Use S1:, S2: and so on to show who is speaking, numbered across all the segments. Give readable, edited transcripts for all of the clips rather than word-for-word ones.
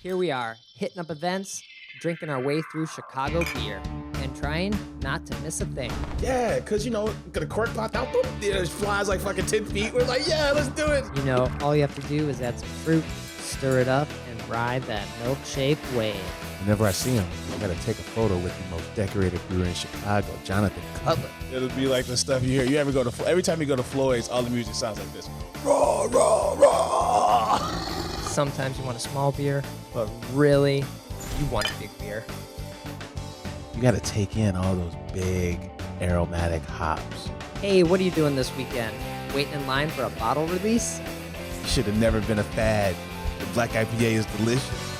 S1: Here we are, hitting up events, drinking our way through Chicago beer, and trying not to miss a thing.
S2: Yeah, because, get a cork popped out, boom, it flies like fucking 10 feet. We're like, yeah, let's do it.
S1: All you have to do is add some fruit, stir it up, and ride that milk-shaped wave.
S3: Whenever I see him, I gotta take a photo with the most decorated brewer in Chicago, Jonathan Cutler.
S2: It'll be like the stuff you hear. You ever go to, every time you go to Floyd's, all the music sounds like this. Raw, raw, raw.
S1: Sometimes you want a small beer, but really, you want a big beer.
S3: You gotta take in all those big aromatic hops.
S1: Hey, what are you doing this weekend? Waiting in line for a bottle release?
S3: You should have never been a fad. The black IPA is delicious.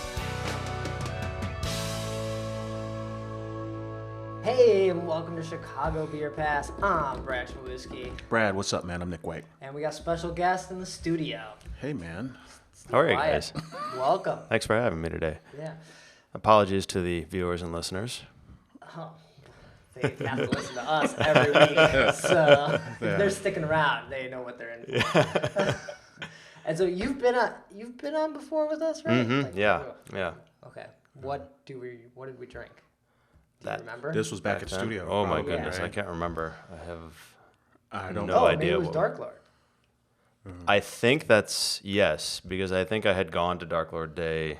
S1: Hey, and welcome to Chicago Beer Pass. I'm Brad Chmielewski,
S2: Brad, what's up, man? I'm Nik White.
S1: and we got special guest in the studio.
S2: Hey, man.
S4: How are you
S1: Wyatt.
S4: guys?
S1: Welcome.
S4: Thanks for having me today.
S1: Yeah.
S4: Apologies to the viewers and listeners.
S1: Oh, they have to listen to us every week, so if they're sticking around, they know what they're in for. And so you've been on before with us, right?
S4: Mm-hmm. Yeah.
S1: Okay. What did we drink? Do you
S4: That-
S1: remember?
S2: This was back at
S4: then?
S2: studio.
S4: Oh my
S2: probably,
S4: goodness,
S2: right?
S4: I can't remember.
S2: I don't
S4: no
S2: know.
S1: maybe
S4: idea
S1: it was
S4: what-
S1: Dark Lord.
S4: I think that's yes, because I think I had gone to Dark Lord Day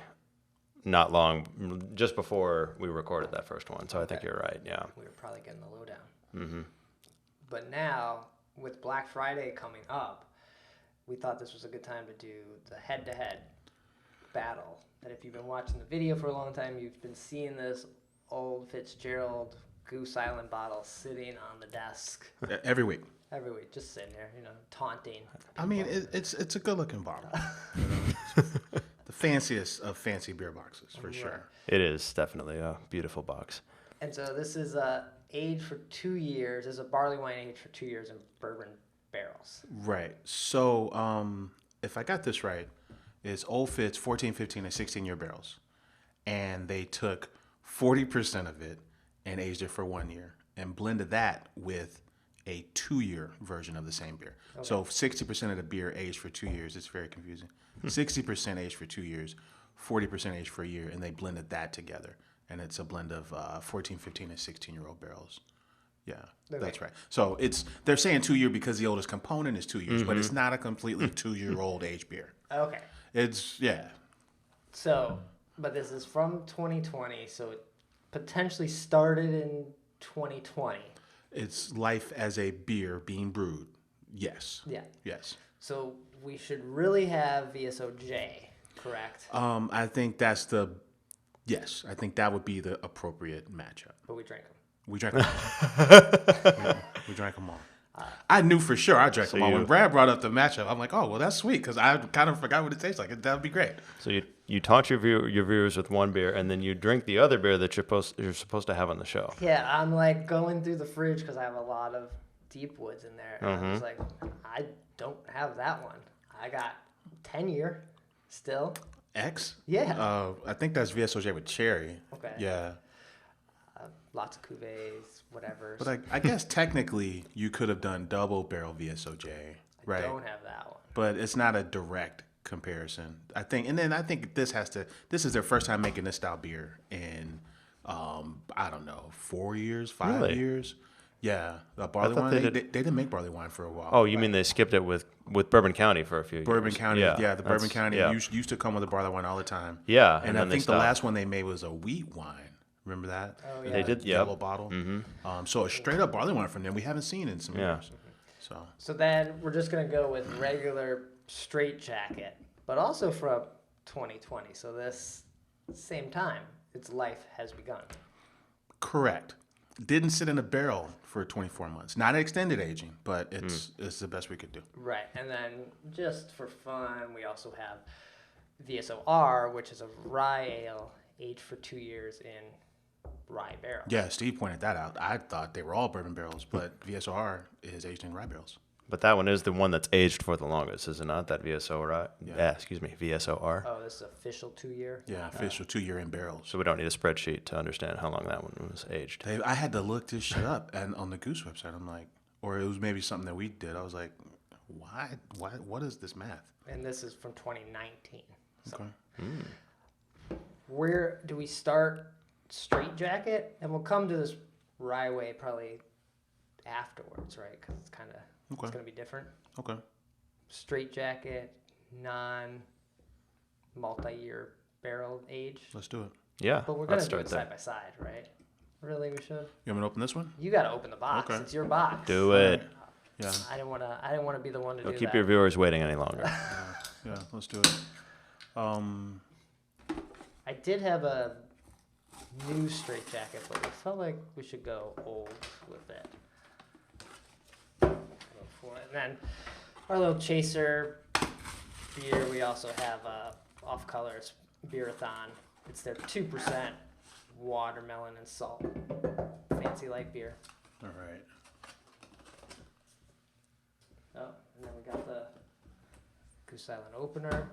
S4: not long, just before we recorded that first one. So I think
S1: Okay.
S4: you're right. Yeah.
S1: We were probably getting the lowdown.
S4: Mm-hmm.
S1: But now, with Black Friday coming up, we thought this was a good time to do the head-to-head battle. That if you've been watching the video for a long time, you've been seeing this old Fitzgerald Goose Island bottle sitting on the desk
S2: Every week.
S1: every week, just sitting there, taunting.
S2: I mean, it's a good-looking bottle. The fanciest of fancy beer boxes, for sure.
S4: It is definitely a beautiful box.
S1: And so this is aged for 2 years. This is a barley wine aged for 2 years in bourbon barrels.
S2: Right. So, if I got this right, it's Old Fitz 14, 15, and 16-year barrels. And they took 40% of it and aged it for 1 year and blended that with a 2-year version of the same beer. Okay. So 60% of the beer aged for 2 years. It's very confusing. 60% aged for 2 years, 40% aged for a year, and they blended that together. And it's a blend of 14, 15, and 16-year-old barrels. Yeah, okay. That's right. So they're saying 2 year because the oldest component is 2 years, but it's not a completely 2-year-old aged beer.
S1: Okay.
S2: Yeah.
S1: So, but this is from 2020, so it potentially started in 2020.
S2: It's life as a beer being brewed. Yes.
S1: Yeah.
S2: Yes.
S1: So we should really have VSOJ, correct?
S2: I think yes, I think that would be the appropriate matchup.
S1: But we drank them.
S2: We drank them all. We drank them all. I knew for sure I drank them all. When Brad brought up the matchup, I'm like, oh, well, that's sweet, because I kind of forgot what it tastes like. That would be great.
S4: So you taunt your viewers with one beer, and then you drink the other beer that you're supposed to have on the show.
S1: Yeah, I'm like going through the fridge because I have a lot of deep woods in there. And I was like, I don't have that one. I got 10-year still.
S2: X?
S1: Yeah.
S2: I think that's VSOJ with cherry.
S1: Okay.
S2: Yeah.
S1: Lots of cuvées, whatever.
S2: But I guess technically you could have done double barrel VSOJ, right?
S1: I don't have that one.
S2: But it's not a direct comparison. I think this is their first time making this style beer in I don't know, 4 years, 5 years. Yeah, the barley wine. They didn't make barley wine for a while.
S4: Oh, you mean they skipped it with Bourbon County for a few years?
S2: Bourbon County, the Bourbon County
S4: yeah.
S2: used to come with a barley wine all the time.
S4: Yeah,
S2: and I think the last one they made was a wheat wine. Remember that?
S1: Oh, yeah.
S4: They did,
S2: yellow bottle. Mm-hmm. So a straight up barley wine from them we haven't seen in some years.
S1: So then we're just gonna go with regular straight jacket, but also from 2020. So this same time, its life has begun.
S2: Correct. Didn't sit in a barrel for 24 months. Not extended aging, but it's the best we could do.
S1: Right, and then just for fun, we also have VSOR, which is a rye ale aged for 2 years in rye barrels.
S2: Yeah, Steve pointed that out. I thought they were all bourbon barrels, but VSOR is aged in rye barrels.
S4: But that one is the one that's aged for the longest, is it not? That VSOR?
S2: Yeah.
S4: VSOR.
S1: Oh, this is official 2 year?
S2: Yeah, official 2 year in barrels.
S4: So we don't need a spreadsheet to understand how long that one was aged.
S2: I had to look this shit up and on the Goose website. I'm like, or it was maybe something that we did. I was like, why, what is this math?
S1: And this is from 2019. So.
S2: Okay.
S1: where do we start? Straight jacket, and we'll come to this rye way probably afterwards, right? Because it's kind of it's
S2: Okay.
S1: gonna be different.
S2: Okay.
S1: Straight jacket, multi-year barrel age,
S2: Let's do it.
S4: Yeah,
S1: but we're gonna
S4: let's
S1: do it
S4: start
S1: side by side, right? Really, we should.
S2: You want me to open this one?
S1: You got to open the box.
S2: Okay.
S1: It's your box.
S4: Do it.
S2: Yeah.
S1: I didn't want to. I didn't want to be the one to
S4: Don't
S1: do
S4: keep
S1: that.
S4: your viewers waiting any longer.
S2: Yeah. Let's do it.
S1: I did have a new straight jacket, but we felt like we should go old with it. Go for it. And then our little chaser beer, we also have Off Colors Beerathon. It's their 2% watermelon and salt. Fancy light beer.
S2: All right.
S1: Oh, and then we got the Goose Island opener.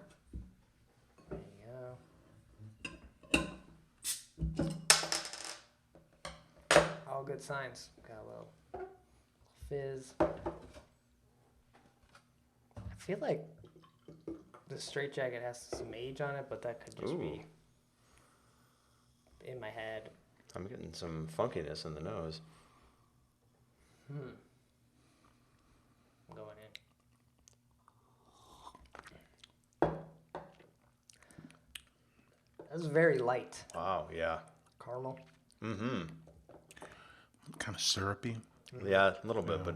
S1: There you go. All good signs. Got a little fizz. I feel like the straight jacket has some age on it, but that could just be in my head.
S4: I'm getting some funkiness in the nose.
S1: I'm going in. That's very light.
S4: Wow, yeah.
S1: Caramel.
S4: Mm-hmm.
S2: Kind of syrupy.
S4: Yeah, a little bit, but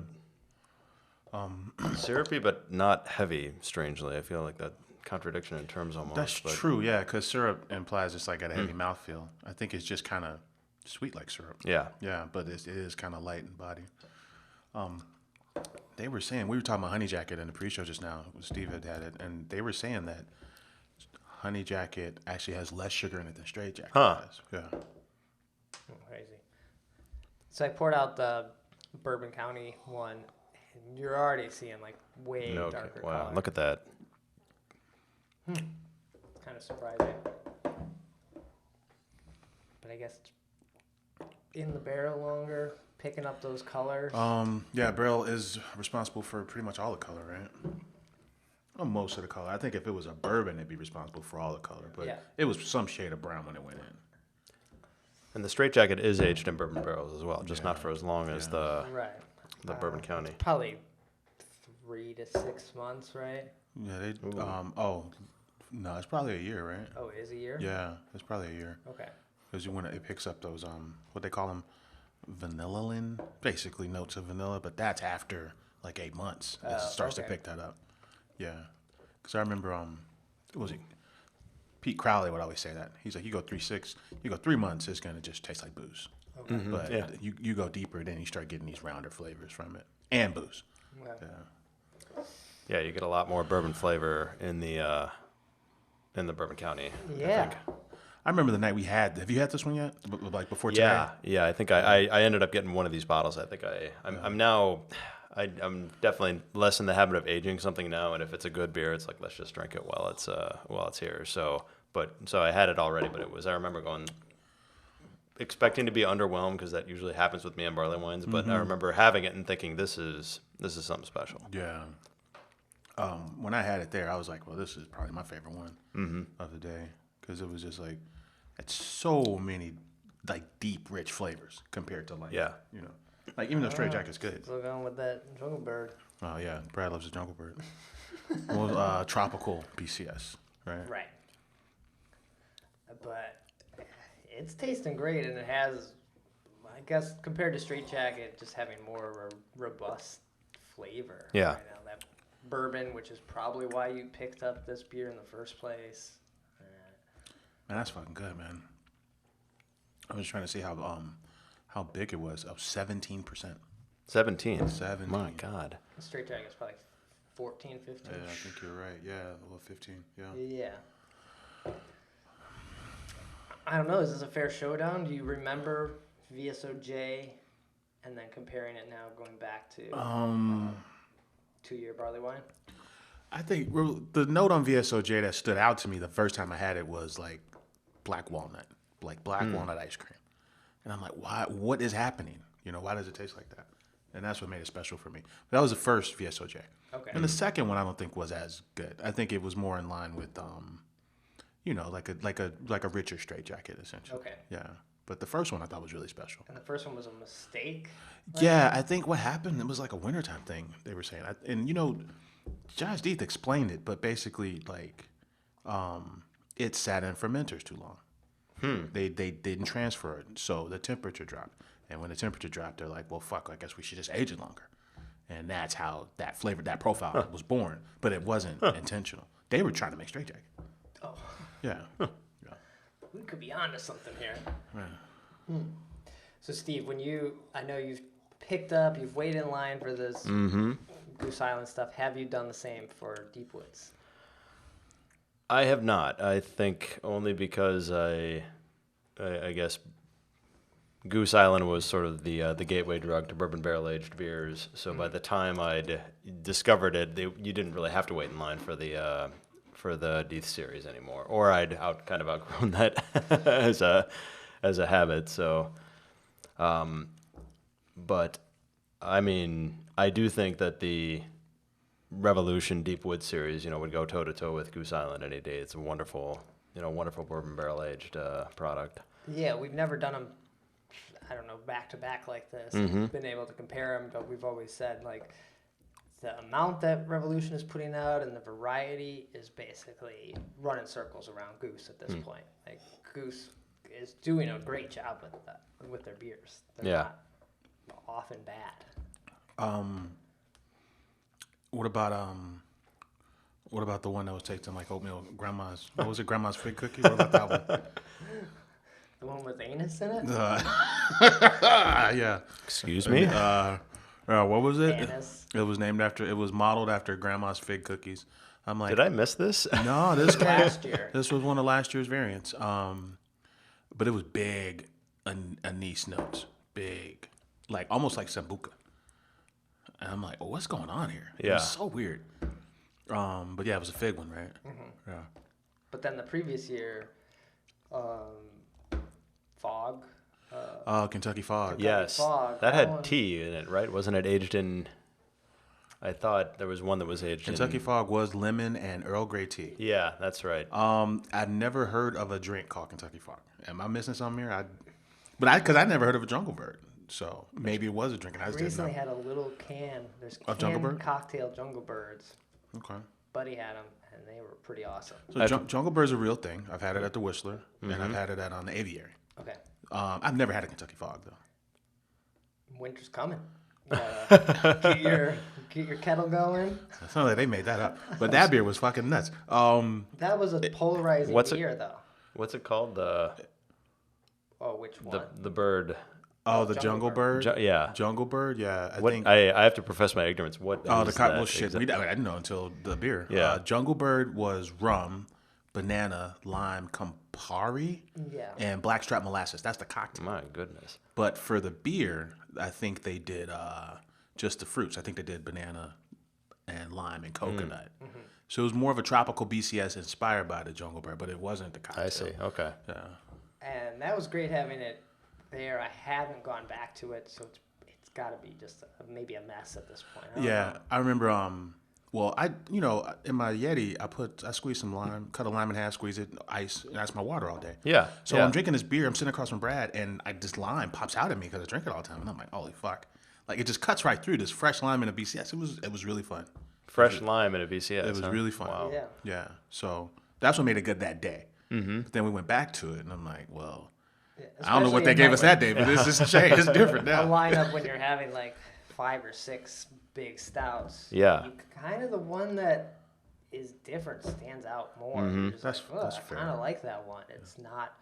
S4: syrupy, but not heavy. Strangely, I feel like that contradiction in terms almost.
S2: That's
S4: but
S2: true, yeah, because syrup implies it's like got a heavy mouthfeel. I think it's just kind of sweet like syrup.
S4: Yeah,
S2: Yeah, but it is kind of light in body. They were saying, we were talking about Honey Jacket in the pre-show just now. Steve had it, and they were saying that Honey Jacket actually has less sugar in it than Straight Jacket does. Yeah.
S1: Oh, crazy. So I poured out the Bourbon County one, and you're already seeing like way
S4: no,
S1: darker
S4: wow,
S1: color.
S4: look at that.
S1: It's kind of surprising. But I guess it's in the barrel longer, picking up those colors.
S2: Yeah, barrel is responsible for pretty much all the color, right? Well, most of the color. I think if it was a bourbon, it'd be responsible for all the color. But
S1: Yeah.
S2: it was some shade of brown when it went in.
S4: And the Straight Jacket is aged in bourbon barrels as well, just not for as long as the
S1: Right.
S4: Bourbon County.
S1: Probably 3 to 6 months, right?
S2: Yeah, they. No, it's probably a year, right?
S1: Oh, it is a year?
S2: Yeah, it's probably a year.
S1: Okay.
S2: Because when it picks up those what they call them, vanillin, basically notes of vanilla, but that's after like 8 months. It starts to
S1: okay.
S2: pick that up. Yeah, because I remember was it Pete Crowley would always say that. He's like, you go 3 months, it's gonna just taste like booze.
S1: Okay.
S2: But
S4: yeah.
S2: you go deeper, then you start getting these rounder flavors from it and booze.
S1: Okay.
S2: Yeah.
S4: Yeah, you get a lot more bourbon flavor in the Bourbon County.
S1: Yeah.
S4: I think.
S2: I remember the night we had. Have you had this one yet? Like before today?
S4: Yeah. I think I ended up getting one of these bottles. I think I'm now. I'm definitely less in the habit of aging something now, and if it's a good beer, it's like let's just drink it while it's here. So I had it already, but I remember going expecting to be underwhelmed because that usually happens with me on barley wines. But I remember having it and thinking this is something special.
S2: Yeah. When I had it there, I was like, well, this is probably my favorite one of the day because it was just like it's so many like deep, rich flavors compared to like like even though Straight Jacket's good.
S1: Still going with that Jungle Bird.
S2: Oh yeah, Brad loves the Jungle Bird. Well, tropical BCS, right?
S1: Right. But it's tasting great, and it has, I guess, compared to Straight Jacket, just having more of a robust flavor.
S4: Yeah.
S1: Right now. That bourbon, which is probably why you picked up this beer in the first place.
S2: Man, that's fucking good, man. I was trying to see how big it was. Oh, 17%.
S4: 17.
S2: 17.
S4: My God.
S1: Straight Jacket's probably 14, 15.
S2: Yeah, I think you're right. Yeah, a little 15. Yeah.
S1: Yeah. I don't know. Is this a fair showdown? Do you remember VSOJ and then comparing it now going back to 2-year barley wine?
S2: I think the note on VSOJ that stood out to me the first time I had it was like black walnut ice cream. And I'm like, why? What is happening? Why does it taste like that? And that's what made it special for me. That was the first VSOJ.
S1: Okay.
S2: And the second one I don't think was as good. I think it was more in line with, you know, like a richer straight jacket essentially.
S1: Okay.
S2: Yeah. But the first one I thought was really special.
S1: And the first one was a mistake. Right?
S2: Yeah, I think what happened, it was like a wintertime thing, they were saying. And, you know, Josh Deeth explained it, but basically, like, it sat in fermenters too long. They didn't transfer it, so the temperature dropped. And when the temperature dropped, they're like, well, fuck, I guess we should just age it longer. And that's how that flavor, that profile was born. But it wasn't intentional. They were trying to make straight jacket.
S1: Oh,
S2: Yeah. Yeah.
S1: we could be onto something here.
S2: Right.
S1: So, Steve, I know you've you've waited in line for this Goose Island stuff. Have you done the same for Deep Woods?
S4: I have not. I think only because I guess Goose Island was sort of the gateway drug to bourbon barrel aged beers. So by the time I'd discovered it, you didn't really have to wait in line for the Deeth series anymore, or I'd outgrown that as a habit. So, but I mean, I do think that the Revolution Deep Wood series, you know, would go toe to toe with Goose Island any day. It's a wonderful bourbon barrel aged product.
S1: Yeah, we've never done them, I don't know, back to back like this. We've been able to compare them, but we've always said, like, the amount that Revolution is putting out and the variety is basically running circles around Goose at this point. Like, Goose is doing a great job with their beers. They're not often bad.
S2: What about the one that was tasting like oatmeal? Grandma's, what was it? Grandma's fig cookie? What about that one?
S1: The one with anus in it?
S2: Yeah.
S4: Excuse me?
S2: What was it?
S1: Anus.
S2: It was modeled after Grandma's fig cookies. I'm like,
S4: Did I miss this?
S2: no, this
S1: Last year.
S2: This was one of last year's variants. But it was big anise notes, big, like almost like sambuca. And I'm like, oh, what's going on here? It
S4: Yeah.
S2: was so weird. But yeah, it was a fig one, right? Yeah.
S1: But then the previous year, Fog.
S2: Kentucky Fog.
S4: Yes,
S1: Fog,
S4: that
S1: that
S4: had
S1: one-
S4: tea in it, right? Wasn't it aged in? I thought there was one that was aged
S2: Kentucky
S4: in.
S2: Fog was lemon and Earl Grey tea.
S4: Yeah, that's right.
S2: I'd never heard of a drink called Kentucky Fog. Am I missing something here? Because I never heard of a Jungle Bird. So maybe it was a drink and I just didn't
S1: Recently
S2: know.
S1: had a little can. There's
S2: Of Jungle
S1: canned
S2: Bird?
S1: cocktail Jungle Birds.
S2: Okay.
S1: Buddy had them, and they were pretty awesome.
S2: So Jungle Bird's a real thing. I've had it at the Whistler, and I've had it at the Aviary.
S1: Okay,
S2: I've never had a Kentucky Fog though.
S1: winter's coming. You gotta get your kettle going.
S2: It's not like they made that up, but that beer was fucking nuts.
S1: That was a polarizing
S4: what's it-
S1: beer, though.
S4: What's it called? The
S1: Which one?
S4: the bird.
S2: the Jungle
S1: Jungle
S2: Bird.
S4: Yeah.
S2: Jungle Bird. Yeah, I
S4: What
S2: think.
S4: I have to profess my ignorance. What?
S2: Oh,
S4: is
S2: the cotton.
S4: that
S2: Well, shit.
S4: exactly?
S2: I didn't know until the beer.
S4: Yeah.
S2: Jungle Bird was rum, banana, lime, Campari,
S1: Yeah.
S2: and blackstrap molasses. That's the cocktail.
S4: My goodness.
S2: But for the beer, I think they did just the fruits. I think they did banana and lime and coconut. So it was more of a tropical BCS inspired by the Jungle Bird, but it wasn't the cocktail.
S4: I see. Okay.
S2: Yeah.
S1: And that was great having it there. I haven't gone back to it, so it's got to be just maybe a mess at this point. I don't know.
S2: I remember. Well, in my Yeti, I squeezed some lime, cut a lime in half, squeeze it, ice, and that's my water all day.
S4: Yeah.
S2: So
S4: yeah.
S2: I'm drinking this beer. I'm sitting across from Brad, and this lime pops out at me because I drink it all the time, and I'm like, holy fuck! Like it just cuts right through this fresh lime in a BCS. It was really fun.
S4: Fresh lime in a VCS.
S2: It was
S4: huh?
S2: really fun.
S4: Wow.
S1: Yeah.
S2: Yeah. So that's what made it good that day. Mm-hmm. But then we went back to it, and I'm like, well,
S1: Yeah,
S2: I don't know what
S1: especially
S2: they
S1: in
S2: gave us that day, but this is changed. It's different
S1: a
S2: now.
S1: lineup when you're having like 5 or 6 big stouts.
S4: Yeah.
S1: You kind of the one that is different stands out more. You're just
S2: That's-
S1: like,
S2: that's
S1: I
S2: fair.
S1: kind of like that one. It's not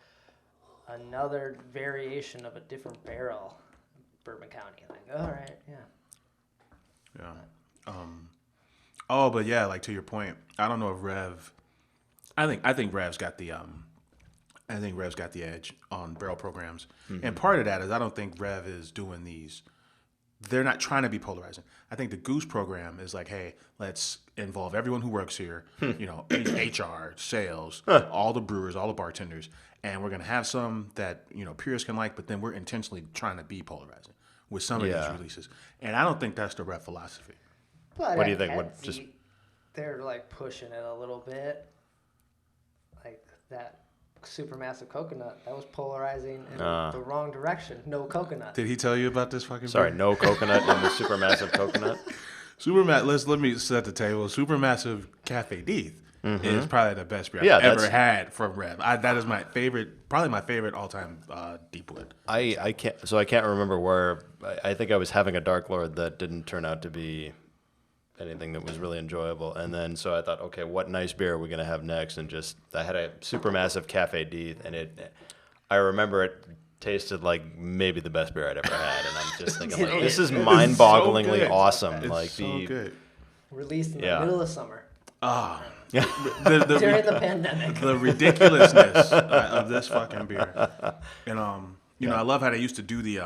S1: another variation of a different barrel, Bourbon County. Like, all right, yeah.
S2: Yeah. Oh, but yeah, like to your point, I don't know if Rev. I think Rev's got the edge on barrel programs, and part of that is I don't think Rev is doing these. They're not trying to be polarizing. I think the Goose program is like, hey, let's involve everyone who works here, HR, sales, all the brewers, all the bartenders, and we're gonna have some that purists can like, but then we're intentionally trying to be polarizing with some of
S4: Yeah.
S2: these releases, and I don't think that's the Rev philosophy.
S1: But
S4: What do you
S1: at
S4: think? What,
S1: Etsy,
S4: just-
S1: they're like pushing it a little bit. Like that supermassive coconut, that was polarizing in the wrong direction. No coconut.
S2: Did he tell you about this fucking?
S4: Sorry,
S2: beer?
S4: no coconut in the supermassive coconut.
S2: Let me set the table. Supermassive Cafe Deeth is probably the best beer I've ever had from Rev. That is my favorite, probably my favorite all-time Deepwood.
S4: I can't remember where. I think I was having a Dark Lord that didn't turn out to be anything that was really enjoyable, and then so I thought, okay, what nice beer are we gonna have next? And I had a supermassive Cafe Deeth, and I remember it tasted like maybe the best beer I'd ever had, and I'm just thinking, like, this is mind-bogglingly
S2: so
S4: awesome.
S2: It's
S4: like
S2: so good.
S1: Released in the middle of summer.
S2: The
S1: During the pandemic.
S2: The ridiculousness of this fucking beer. And I love how they used to do the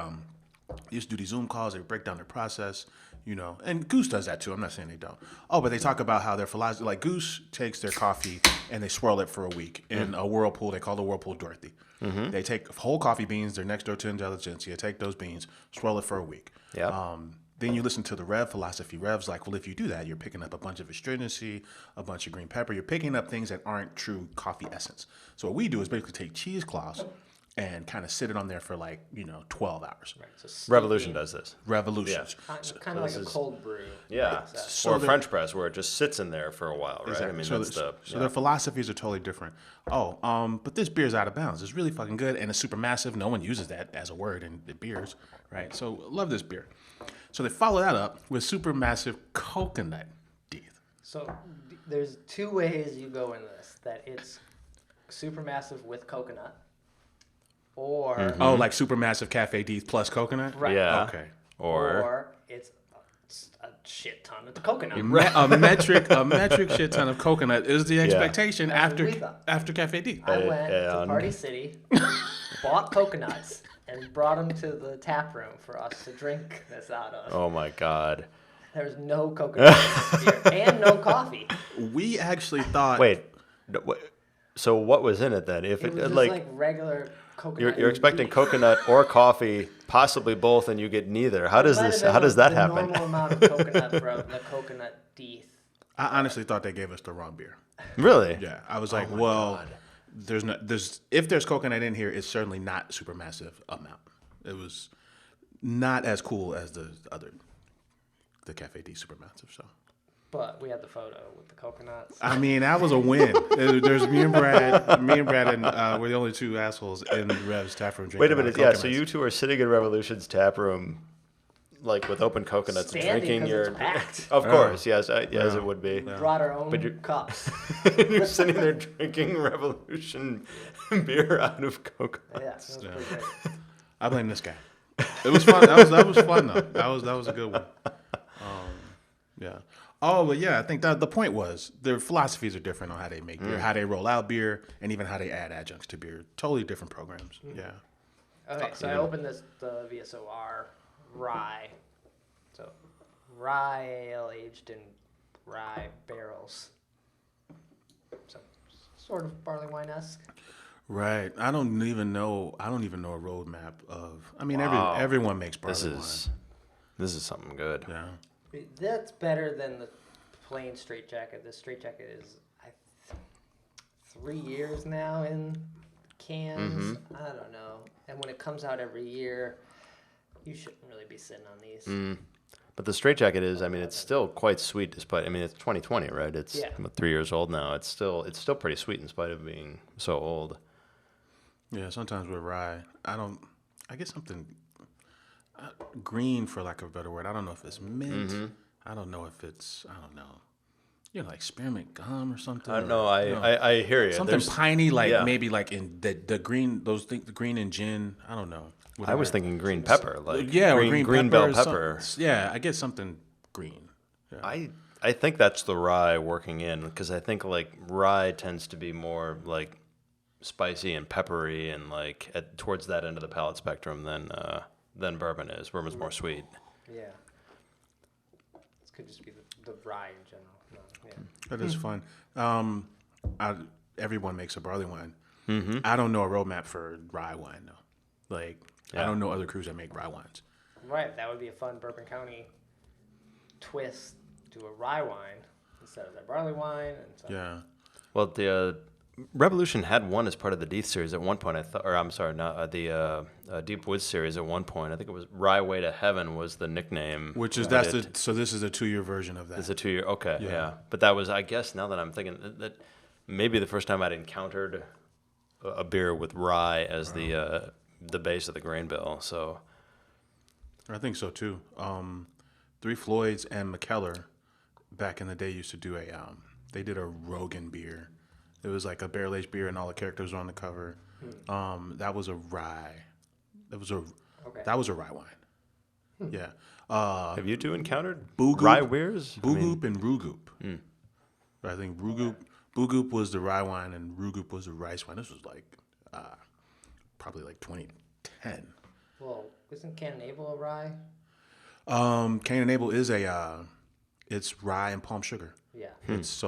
S2: Zoom calls. They break down their process, and Goose does that too. I'm not saying they don't. Oh, but they talk about how their philosophy, like Goose takes their coffee and they swirl it for a week in a whirlpool. They call the whirlpool Dorothy. They take whole coffee beans. They're next door to Intelligentsia. Take those beans, swirl it for a week.
S4: Yeah.
S2: Then you listen to the Rev philosophy. Rev's like, well, if you do that, you're picking up a bunch of astringency, a bunch of green pepper. You're picking up things that aren't true coffee essence. So what we do is basically take cheesecloths and kind of sit it on there for 12 hours.
S1: Right, so
S4: Revolution does this.
S2: Revolutions.
S1: Kind of like a cold brew.
S4: Yeah,
S2: So
S4: or a French press where it just sits in there for a while, right?
S2: Exactly.
S4: I mean,
S2: So their philosophies are totally different. But this beer's out of bounds. It's really fucking good, and it's super massive. No one uses that as a word in the beers, right? So love this beer. So they follow that up with supermassive coconut Deeth.
S1: So there's two ways you go in this. That it's supermassive with coconut, or
S2: like supermassive Cafe Deeth plus coconut.
S1: right.
S4: Yeah.
S2: Okay.
S4: Or
S1: it's a shit ton of coconut.
S2: A metric shit ton of coconut is the expectation
S1: That's what we
S2: after
S1: thought.
S2: Cafe Deeth.
S1: I went to Party City, bought coconuts, and brought them to the tap room for us to drink this out of.
S4: oh my God.
S1: There's no coconut in this beer and no coffee.
S2: We actually thought.
S4: Wait. So what was in it then? If
S1: It was just
S4: like
S1: like regular coconut.
S4: you're expecting coconut or coffee, possibly both, and you get neither. How does that happen?
S1: Normal amount of coconut from the coconut Deeth.
S2: I honestly thought they gave us the wrong beer.
S4: Really?
S2: Yeah, I was like, if there's coconut in here, it's certainly not supermassive amount. It was not as cool as the Cafe D supermassive. So,
S1: But we had the photo with the coconuts.
S2: I mean, that was a win. There's me and Brad, and we're the only two assholes in Rev's tap room drinking.
S4: Wait a minute. Yeah.
S2: coconuts.
S4: So you two are sitting in Revolution's tap room, like with open coconuts, and
S1: Standing
S4: drinking
S1: 'cause
S4: your.
S1: it's packed.
S4: Of course, yes, yes, it would be.
S1: We brought our own
S4: you're-
S1: cups.
S4: You're sitting there drinking Revolution beer out of coconuts.
S1: Yeah, that was pretty great.
S2: I blame this guy. It was fun. That was fun though. That was a good one. Yeah. Oh, but yeah, I think that the point was their philosophies are different on how they make beer, how they roll out beer, and even how they add adjuncts to beer. Totally different programs. Yeah.
S1: Okay, so I opened the VSOR rye. So rye ale aged in rye barrels. So sort of barley wine-esque.
S2: Right. I don't even know a roadmap of. I mean,
S4: Wow.
S2: everyone makes barley
S4: This is something good.
S2: wine. Yeah.
S1: That's better than the plain straight jacket. The straight jacket is 3 years now in cans. I don't know. And when it comes out every year, you shouldn't really be sitting on these.
S4: But the straight jacket is, I mean, it's still quite sweet despite, I mean, it's 2020, right? It's
S1: Yeah.
S4: 3 years old now. It's still pretty sweet in spite of being so old.
S2: Yeah. Sometimes with rye, I get something green, for lack of a better word. I don't know if it's mint. I don't know if it's. I don't know. Like spearmint gum or something.
S4: I don't know. I hear you.
S2: Something piney, like
S4: yeah.
S2: maybe like in the green. Those things, the green and gin. I don't know.
S4: I was thinking green pepper, like
S2: or
S4: green bell pepper.
S2: Yeah, I get something green. Yeah.
S4: I think that's the rye working in, because I think like rye tends to be more like spicy and peppery and like towards that end of the palate spectrum than bourbon is. Bourbon's more sweet.
S1: Yeah. This could just be the rye in general. No, yeah.
S2: That is fun. Everyone makes a barley wine. I don't know a roadmap for rye wine though. Like I don't know other crews that make rye wines.
S1: Right, that would be a fun Bourbon County twist to a rye wine instead of their barley wine. And so.
S2: Yeah.
S4: Well, Revolution had one as part of the Deep series at one point. I thought, or I'm sorry, not the Deep Woods series at one point. I think it was Rye Way to Heaven was the nickname.
S2: Which is so this is a 2-year version of that.
S4: It's a 2-year. Okay,
S2: Yeah.
S4: yeah. But that was, I guess, now that I'm thinking that maybe the first time I'd encountered a beer with rye as the base of the grain bill. So
S2: I think so too. Three Floyds and McKellar back in the day used to do they did a Rogan beer. It was like a barrel aged beer, and all the characters were on the cover. That was a rye. That was a rye wine. Yeah.
S4: have you two encountered
S2: Boogoop,
S4: rye beers?
S2: Boogoop and Rugoop. I think Boogoop was the rye wine, and Rugoop was the rice wine. This was like probably like 2010.
S1: Well, isn't Canon Abel a rye?
S2: Cain and Abel is it's rye and palm sugar.
S1: Yeah.
S2: It's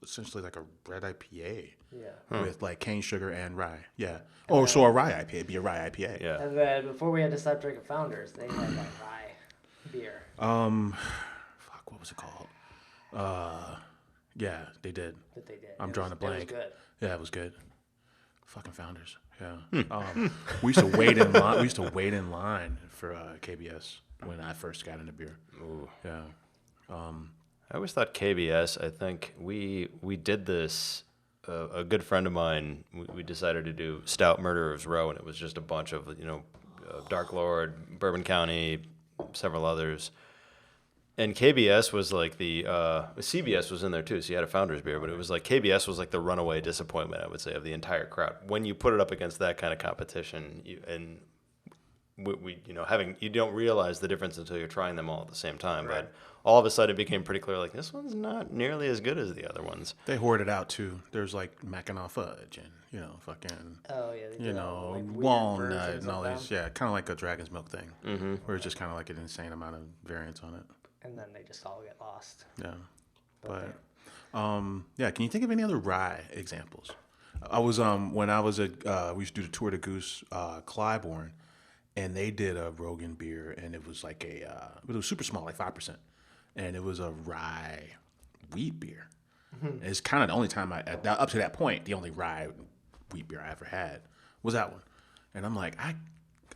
S2: essentially like a red IPA
S1: Yeah.
S2: with like cane sugar and rye. Yeah. Oh, so a rye IPA. It'd be a rye IPA.
S4: Yeah.
S1: And then before we had to stop drinking Founders, they had that rye beer.
S2: Fuck, what was it called? Yeah, they did.
S1: That they did.
S2: I'm drawing a blank.
S1: It was good.
S2: Yeah, it was good. Fucking Founders. Yeah. We used to wait in line. We used to wait in line for KBS when I first got into beer.
S4: Ooh.
S2: Yeah.
S4: I always thought KBS. I think we did this. A good friend of mine. We decided to do Stout Murderers Row, and it was just a bunch of Dark Lord, Bourbon County, several others. And KBS was like CBS was in there too, so you had a Founders beer, but it was like KBS was like the runaway disappointment, I would say, of the entire crowd. When you put it up against that kind of competition, you don't realize the difference until you're trying them all at the same time.
S1: Right.
S4: But all of a sudden it became pretty clear, like, this one's not nearly as good as the other ones.
S2: They hoard it out too. There's like Mackinac fudge and fucking
S1: Oh yeah. They did all, like, weird
S2: walnut
S1: versions
S2: and all
S1: of
S2: these.
S1: them.
S2: Yeah, kind of like a Dragon's Milk thing,
S4: Mm-hmm.
S2: where it's just kind of like an insane amount of variance on it.
S1: And then they just all get lost.
S2: Yeah, but yeah. Can you think of any other rye examples? I was when I was we used to do the tour to Goose Clybourne, and they did a Rogan beer, and it was like it was super small, like 5%, and it was a rye wheat beer. Mm-hmm. It's kind of the only time up to that point, the only rye wheat beer I ever had was that one, and I'm like,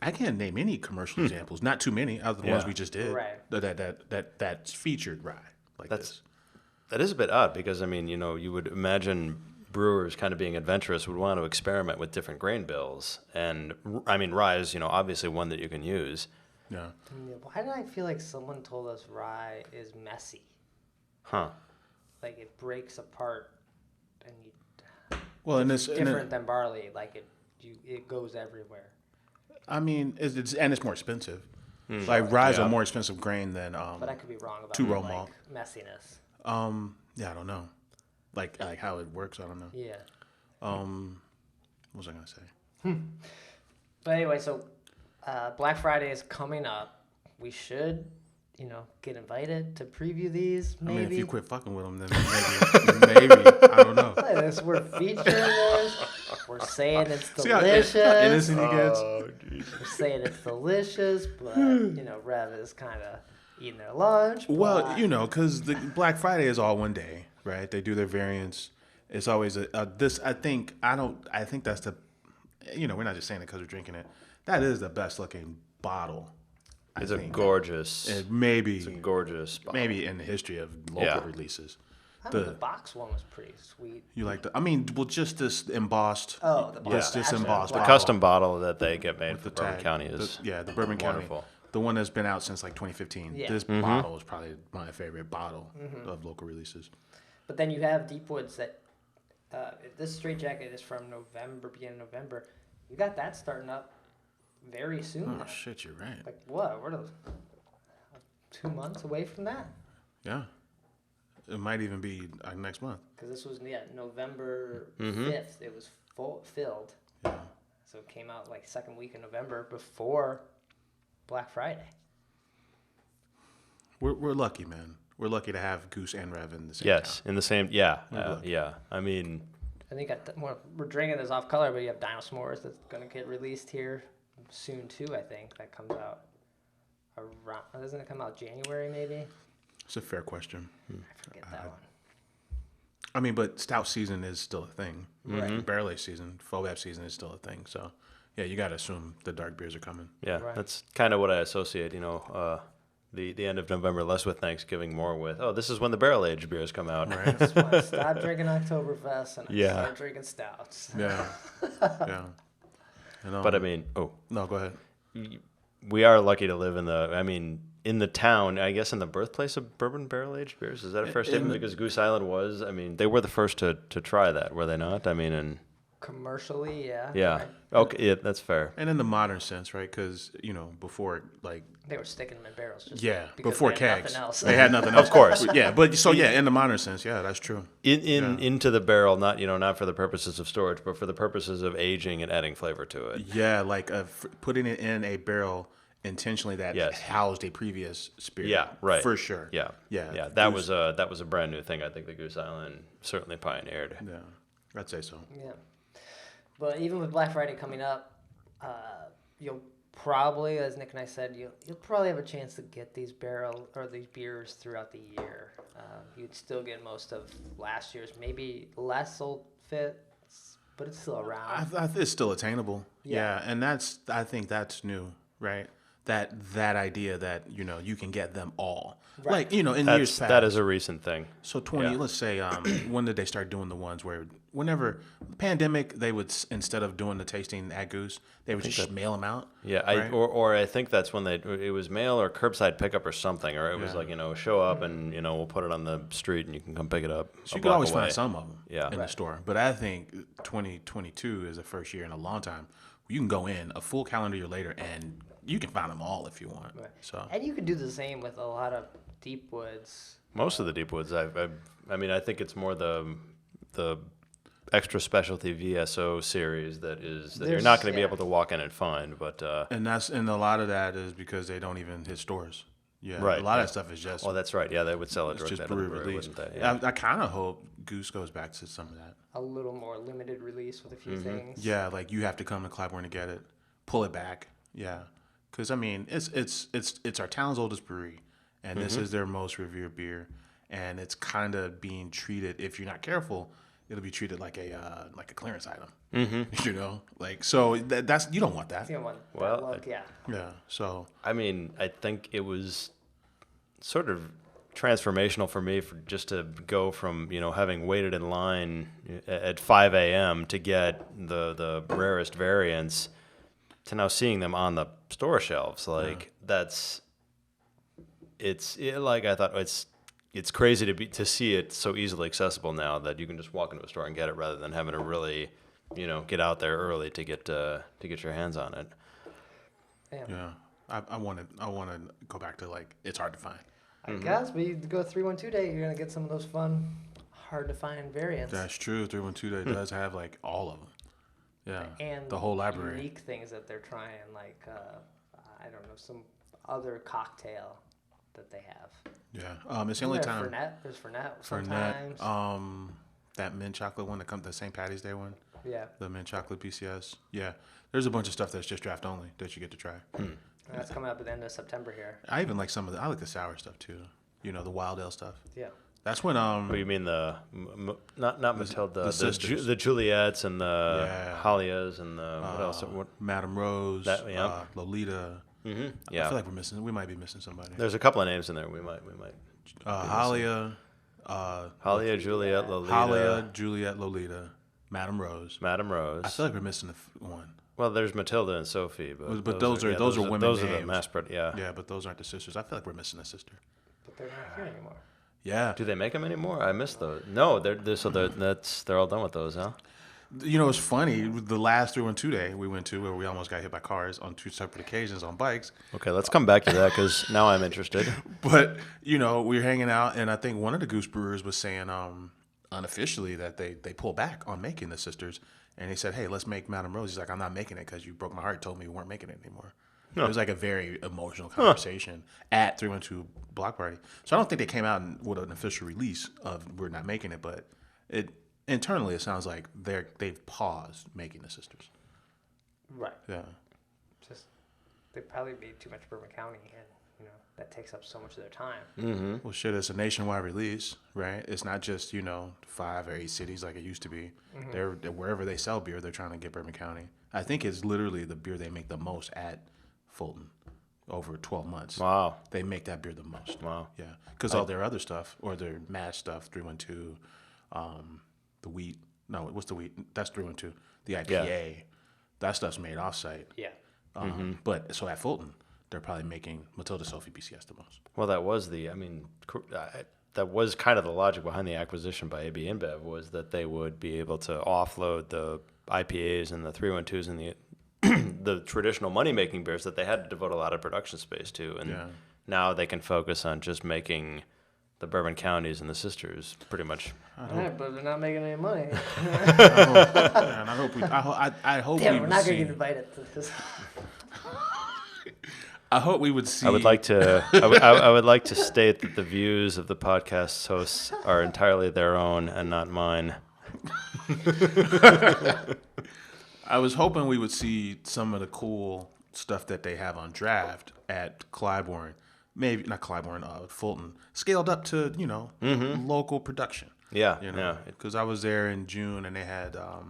S2: I can't name any commercial examples, not too many, other than the ones we just did.
S1: Right.
S2: That's featured rye like this.
S4: That is a bit odd because, I mean, you would imagine brewers kind of being adventurous would want to experiment with different grain bills. And, I mean, rye is, obviously one that you can use.
S2: Yeah.
S1: Why did I feel like someone told us rye is messy?
S4: Huh.
S1: Like it breaks apart, and
S2: Well, and
S1: it's
S2: this
S1: different than barley. Like it goes everywhere.
S2: I mean, it's more expensive. Like rye's a more expensive grain than
S1: But I could be wrong about
S2: two-row
S1: like,
S2: malt.
S1: messiness.
S2: Yeah, I don't know. Like how it works, I don't know.
S1: Yeah.
S2: What was I gonna say?
S1: But anyway, so Black Friday is coming up. We should, get invited to preview these. Maybe.
S2: I mean, if you quit fucking with them, then maybe I don't know.
S1: Like this, we're featuring this. We're saying it's
S2: See how
S1: delicious.
S2: innocent he gets.
S1: We're saying it's delicious, but Rev is kind of eating their lunch.
S2: Well,
S1: but-
S2: because the Black Friday is all one day, right? They do their variants. It's always this. I think that's the. We're not just saying it because we're drinking it. That is the best looking bottle.
S4: It's a gorgeous.
S2: It maybe
S4: It's a gorgeous bottle.
S2: maybe in the history of local releases.
S1: the box one was pretty sweet.
S2: You like just this embossed.
S1: Oh, the box.
S2: This
S1: Actually,
S2: embossed
S4: The
S1: wow.
S2: bottle
S4: custom bottle that they get made for
S2: with the
S4: Bourbon
S2: tag.
S4: County is
S2: the Bourbon
S4: wonderful.
S2: County, the one that's been out since like 2015.
S1: Yeah.
S2: This bottle is probably my favorite bottle of local releases.
S1: But then you have Deep Woods that this straight jacket is from beginning of November. You got that starting up very soon.
S2: Oh
S1: now.
S2: shit, you're right.
S1: Like what? We're 2 months away from that.
S2: Yeah, it might even be next month.
S1: Because this was November 5th. It was filled.
S2: Yeah.
S1: So it came out like second week in November before Black Friday.
S2: We're lucky, man. We're lucky to have Goose and Rev in the same
S4: Yes,
S2: town.
S4: in the same. Yeah,
S2: lucky.
S4: yeah. I mean,
S1: I think we're drinking this off color, but you have Dino S'mores that's gonna get released here soon too. I think that comes out around. Doesn't it come out January maybe?
S2: It's a fair question.
S1: I forget that one.
S2: I mean, but stout season is still a thing.
S1: Right.
S2: Barrel aged season, FOBAP season is still a thing. So, yeah, you got to assume the dark beers are coming.
S4: Yeah,
S1: Right.
S4: that's kind of what I associate. The end of November, less with Thanksgiving, more with this is when the barrel aged beers come out.
S2: Right.
S1: That's when I stopped drinking Oktoberfest and I
S4: Yeah.
S1: started drinking stouts.
S2: Yeah. Yeah. And,
S4: But I mean,
S2: no, go ahead.
S4: we are lucky to live in the town, I guess, in the birthplace of bourbon barrel aged beers. Is that a fair statement? Because Goose Island was, they were the first to try that, were they not?
S1: Commercially, yeah.
S4: Yeah.
S1: Right.
S4: Okay, yeah, that's fair.
S2: And in the modern sense, right? Because, before,
S1: They were sticking them in barrels. Just
S2: yeah,
S1: because
S2: before
S1: they had
S2: kegs.
S1: nothing else.
S2: They had nothing else.
S4: Of course.
S2: Yeah, but so, yeah, in the modern sense, yeah, that's true.
S4: Into the barrel, not for the purposes of storage, but for the purposes of aging and adding flavor to it.
S2: Yeah, like putting it in a barrel intentionally that
S4: Yes.
S2: housed a previous spirit.
S4: Yeah, right.
S2: For sure.
S4: Yeah.
S2: Yeah.
S4: That was a brand new thing. I think the Goose Island certainly pioneered.
S2: Yeah, I'd say so.
S1: Yeah. But even with Black Friday coming up, you'll probably, as Nick and I said, you'll probably have a chance to get these these beers throughout the year. You'd still get most of last year's, maybe less Old Fits, but it's still around.
S2: It's still attainable.
S1: Yeah.
S2: Yeah, and I think that's new, right? That idea that you can get them all,
S1: Right.
S2: like in years past.
S4: That is a recent thing.
S2: So 20,
S4: Yeah.
S2: let's say, when did they start doing the ones where whenever the pandemic, they would, instead of doing the tasting at Goose, they would just mail them out.
S4: Yeah,
S2: right?
S4: or I think that's when it was mail or curbside pickup or something, or it was
S2: Yeah.
S4: show up and we'll put it on the street and you can come pick it up.
S2: So
S4: a
S2: you could
S4: block
S2: always
S4: away.
S2: find some of them
S4: Yeah.
S2: in the store. But I think 2022 is the first year in a long time where you can go in a full calendar year later and you can find them all if you want.
S1: Right.
S2: So
S1: And you could do the same with a lot of deep woods.
S4: Most of the deep woods, I think it's more the extra specialty VSO series that you're not going to be able to walk in and find. But
S2: and a lot of that is because they don't even hit stores. Yeah,
S4: Right,
S2: A lot
S4: yeah.
S2: of that stuff is just.
S4: well, that's right. Yeah, they would sell it
S2: It's
S4: directly
S2: just
S4: to the
S2: brewery
S4: brewery,
S2: release.
S4: wouldn't they? Yeah.
S2: I kind of hope Goose goes back to some of that.
S1: A little more limited release with a few things.
S2: Yeah, like you have to come to Claiborne to get it, pull it back. Yeah, because it's our town's oldest brewery, and this is their most revered beer, and it's kind of being treated. If you're not careful, it'll be treated like a clearance item. So that's you don't want that.
S1: You know, one,
S4: Well,
S1: that look, yeah.
S2: Yeah. So
S4: I think it was sort of transformational for me just to go from having waited in line at 5 a.m. to get the rarest variants to now seeing them on the store shelves. Like I thought it's crazy to see it so easily accessible now that you can just walk into a store and get it rather than having to really get out there early to get your hands on it.
S2: yeah, I want to go back to it's hard to find.
S1: I guess, but you go 312 day, you're gonna get some of those fun, hard to find variants.
S2: That's true. 312 Day does have all of them. Yeah,
S1: And
S2: the whole library.
S1: unique things that they're trying, I don't know, some other cocktail that they have.
S2: Yeah, it's the only time.
S1: There's Fernet sometimes.
S2: Fernet, that mint chocolate one that comes, the St. Patty's Day one,
S1: Yeah,
S2: the mint chocolate BCS. Yeah, there's a bunch of stuff that's just draft only that you get to try.
S1: that's coming up at the end of September here.
S2: I even like I like the sour stuff too. The wild ale stuff.
S1: Yeah,
S2: That's when
S4: What you mean not Matilda,
S2: sisters.
S4: the Juliets and the
S2: Yeah.
S4: Halias and the what else? What?
S2: Madame Rose,
S4: Yeah.
S2: Lolita. I
S4: Yeah,
S2: feel like we might be missing somebody.
S4: there's a couple of names in there. We might.
S2: Halia,
S4: Halia, Juliet, Lolita,
S2: Halia, Juliet, Lolita, Madame Rose.
S4: Madame Rose.
S2: I feel like we're missing one.
S4: Well, there's Matilda and Sophie, but
S2: those are women
S4: Those are the
S2: names.
S4: mass yeah.
S2: Yeah, but those aren't the sisters. I feel like we're missing a sister.
S1: but they're not here anymore.
S2: Yeah.
S4: Do they make them anymore? I missed those. No, they're all done with those, huh?
S2: It's funny. The last 312 Day we went to, where we almost got hit by cars on 2 separate occasions on bikes.
S4: Okay, let's come back to that because now I'm interested.
S2: But we were hanging out, and I think one of the Goose brewers was saying unofficially that they pulled back on making the sisters, and he said, "Hey, let's make Madame Rose." He's like, "I'm not making it because you broke my heart. Told me you weren't making it anymore." It was like a very emotional conversation at 312 Block Party. So I don't think they came out with an official release of we're not making it, but internally it sounds like they've paused making the sisters.
S1: Right.
S2: Yeah.
S1: Just they probably made too much Bourbon County, and that takes up so much of their time.
S4: Mm-hmm.
S2: Well, shit, it's a nationwide release, right? It's not just, 5 or 8 cities like it used to be. They're wherever they sell beer, they're trying to get Bourbon County. I think it's literally the beer they make the most at Fulton over 12 months.
S4: Wow.
S2: They make that beer the most.
S4: Wow.
S2: Yeah. Because all their other stuff, or their mash stuff, 312, the wheat. No, what's the wheat? That's 312. The IPA, that stuff's made off-site.
S1: Yeah.
S2: But so at Fulton, they're probably making Matilda Sophie BCS the most.
S4: Well, that was that was kind of the logic behind the acquisition by AB InBev, was that they would be able to offload the IPAs and the 312s and the the traditional money-making beers that they had to devote a lot of production space to. And now they can focus on just making the Bourbon Counties and the Sisters pretty much.
S1: Alright, but they're not making any money.
S2: I hope we. I hope
S1: Damn,
S2: we
S1: we're
S2: would
S1: not
S2: see.
S1: gonna get invited to this.
S2: I hope we would see.
S4: I would like to. I would like to state that the views of the podcast hosts are entirely their own and not mine.
S2: I was hoping we would see some of the cool stuff that they have on draft at Clybourne. Maybe not Clybourne, Fulton, scaled up to local production.
S4: Yeah,
S2: Because I was there in June and they had, I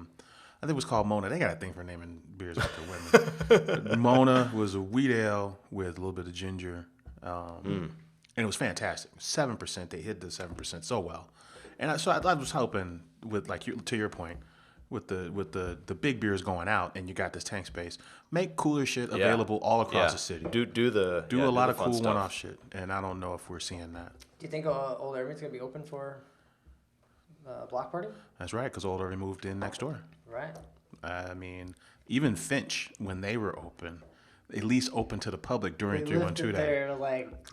S2: think it was called Mona. They got a thing for naming beers after women. Mona was a wheat ale with a little bit of ginger, and it was fantastic. 7%. They hit the 7% so well, and I was hoping with to your point, with the big beers going out and you got this tank space, make cooler shit available all across the city.
S4: Do
S2: A lot of
S4: fun
S2: cool
S4: stuff.
S2: one-off shit, and I don't know if we're seeing that.
S1: Do you think Old Irving's gonna be open for block party?
S2: That's right, because Old Irving moved in next door.
S1: Right.
S2: I mean, even Finch, when they were open, at least open to the public during
S1: They
S2: 312
S1: lifted
S2: day.
S1: their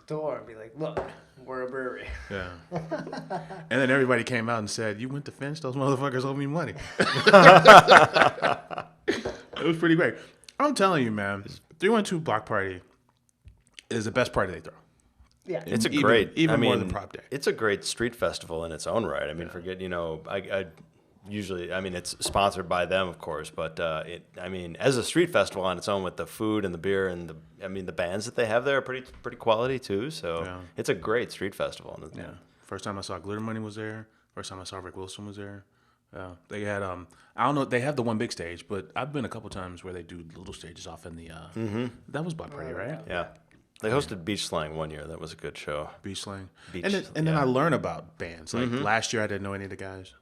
S1: door and be like, "Look, we're a brewery."
S2: Yeah. And then everybody came out and said, "You went to Finch? Those motherfuckers owe me money." It was pretty great. I'm telling you, man, 312 block party is the best party they throw.
S1: Yeah.
S4: It's
S2: even more than Prop Day.
S4: It's a great street festival in its own right. I mean, I usually, it's sponsored by them, of course, but as a street festival on its own with the food and the beer and the bands that they have there are pretty quality too. So it's a great street festival.
S2: Yeah. First time I saw Glitter Money was there. First time I saw Rick Wilson was there. They had I don't know, they have the one big stage, but I've been a couple times where they do little stages off in the that was block party, right?
S4: Yeah. They hosted Beach Slang one year. That was a good show.
S2: Beach Slang.
S4: Beach,
S2: And then I learn about bands. Like last year I didn't know any of the guys.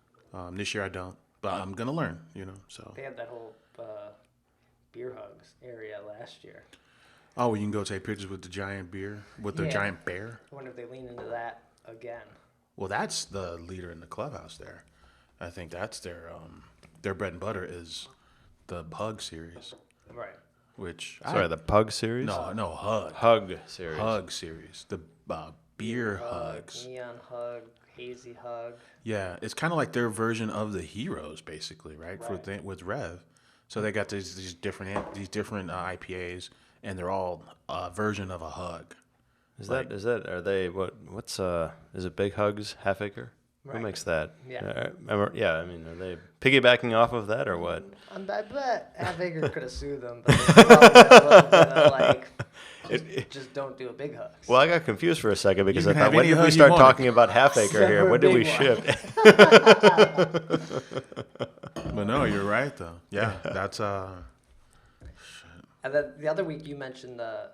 S2: This year I don't. But I'm gonna learn, so
S1: They had that whole beer hugs area last year.
S2: Oh, well, you can go take pictures with the giant beer, with the giant bear.
S1: I wonder if they lean into that again.
S2: Well, that's the leader in the clubhouse there. I think that's their bread and butter is the Hug series,
S1: Right.
S2: which
S4: The Pug series?
S2: no Hug
S4: Hug series.
S2: Hug series, the beer hugs.
S1: Neon hug, hazy hug.
S2: Yeah, it's kind of like their version of the Heroes, basically, right? With Rev, so they got these different IPAs, and they're all a version of a Hug.
S4: Is it Big Hugs, Half Acre?
S1: Right.
S4: Who makes that?
S1: Yeah.
S4: Are they piggybacking off of that or what?
S1: I bet Half Acre could have sued them, but they probably got a little bit of just don't do a big hug.
S4: Well, I got confused for a second because
S2: You
S4: I
S2: can
S4: thought,
S2: have
S4: when
S2: any
S4: did we
S2: hug you
S4: start
S2: want.
S4: talking about Half Acre
S1: Except
S4: here?
S1: for a
S4: When did we
S1: big
S4: ship?
S2: But no, you're right though. Yeah, that's
S1: And then the other week you mentioned the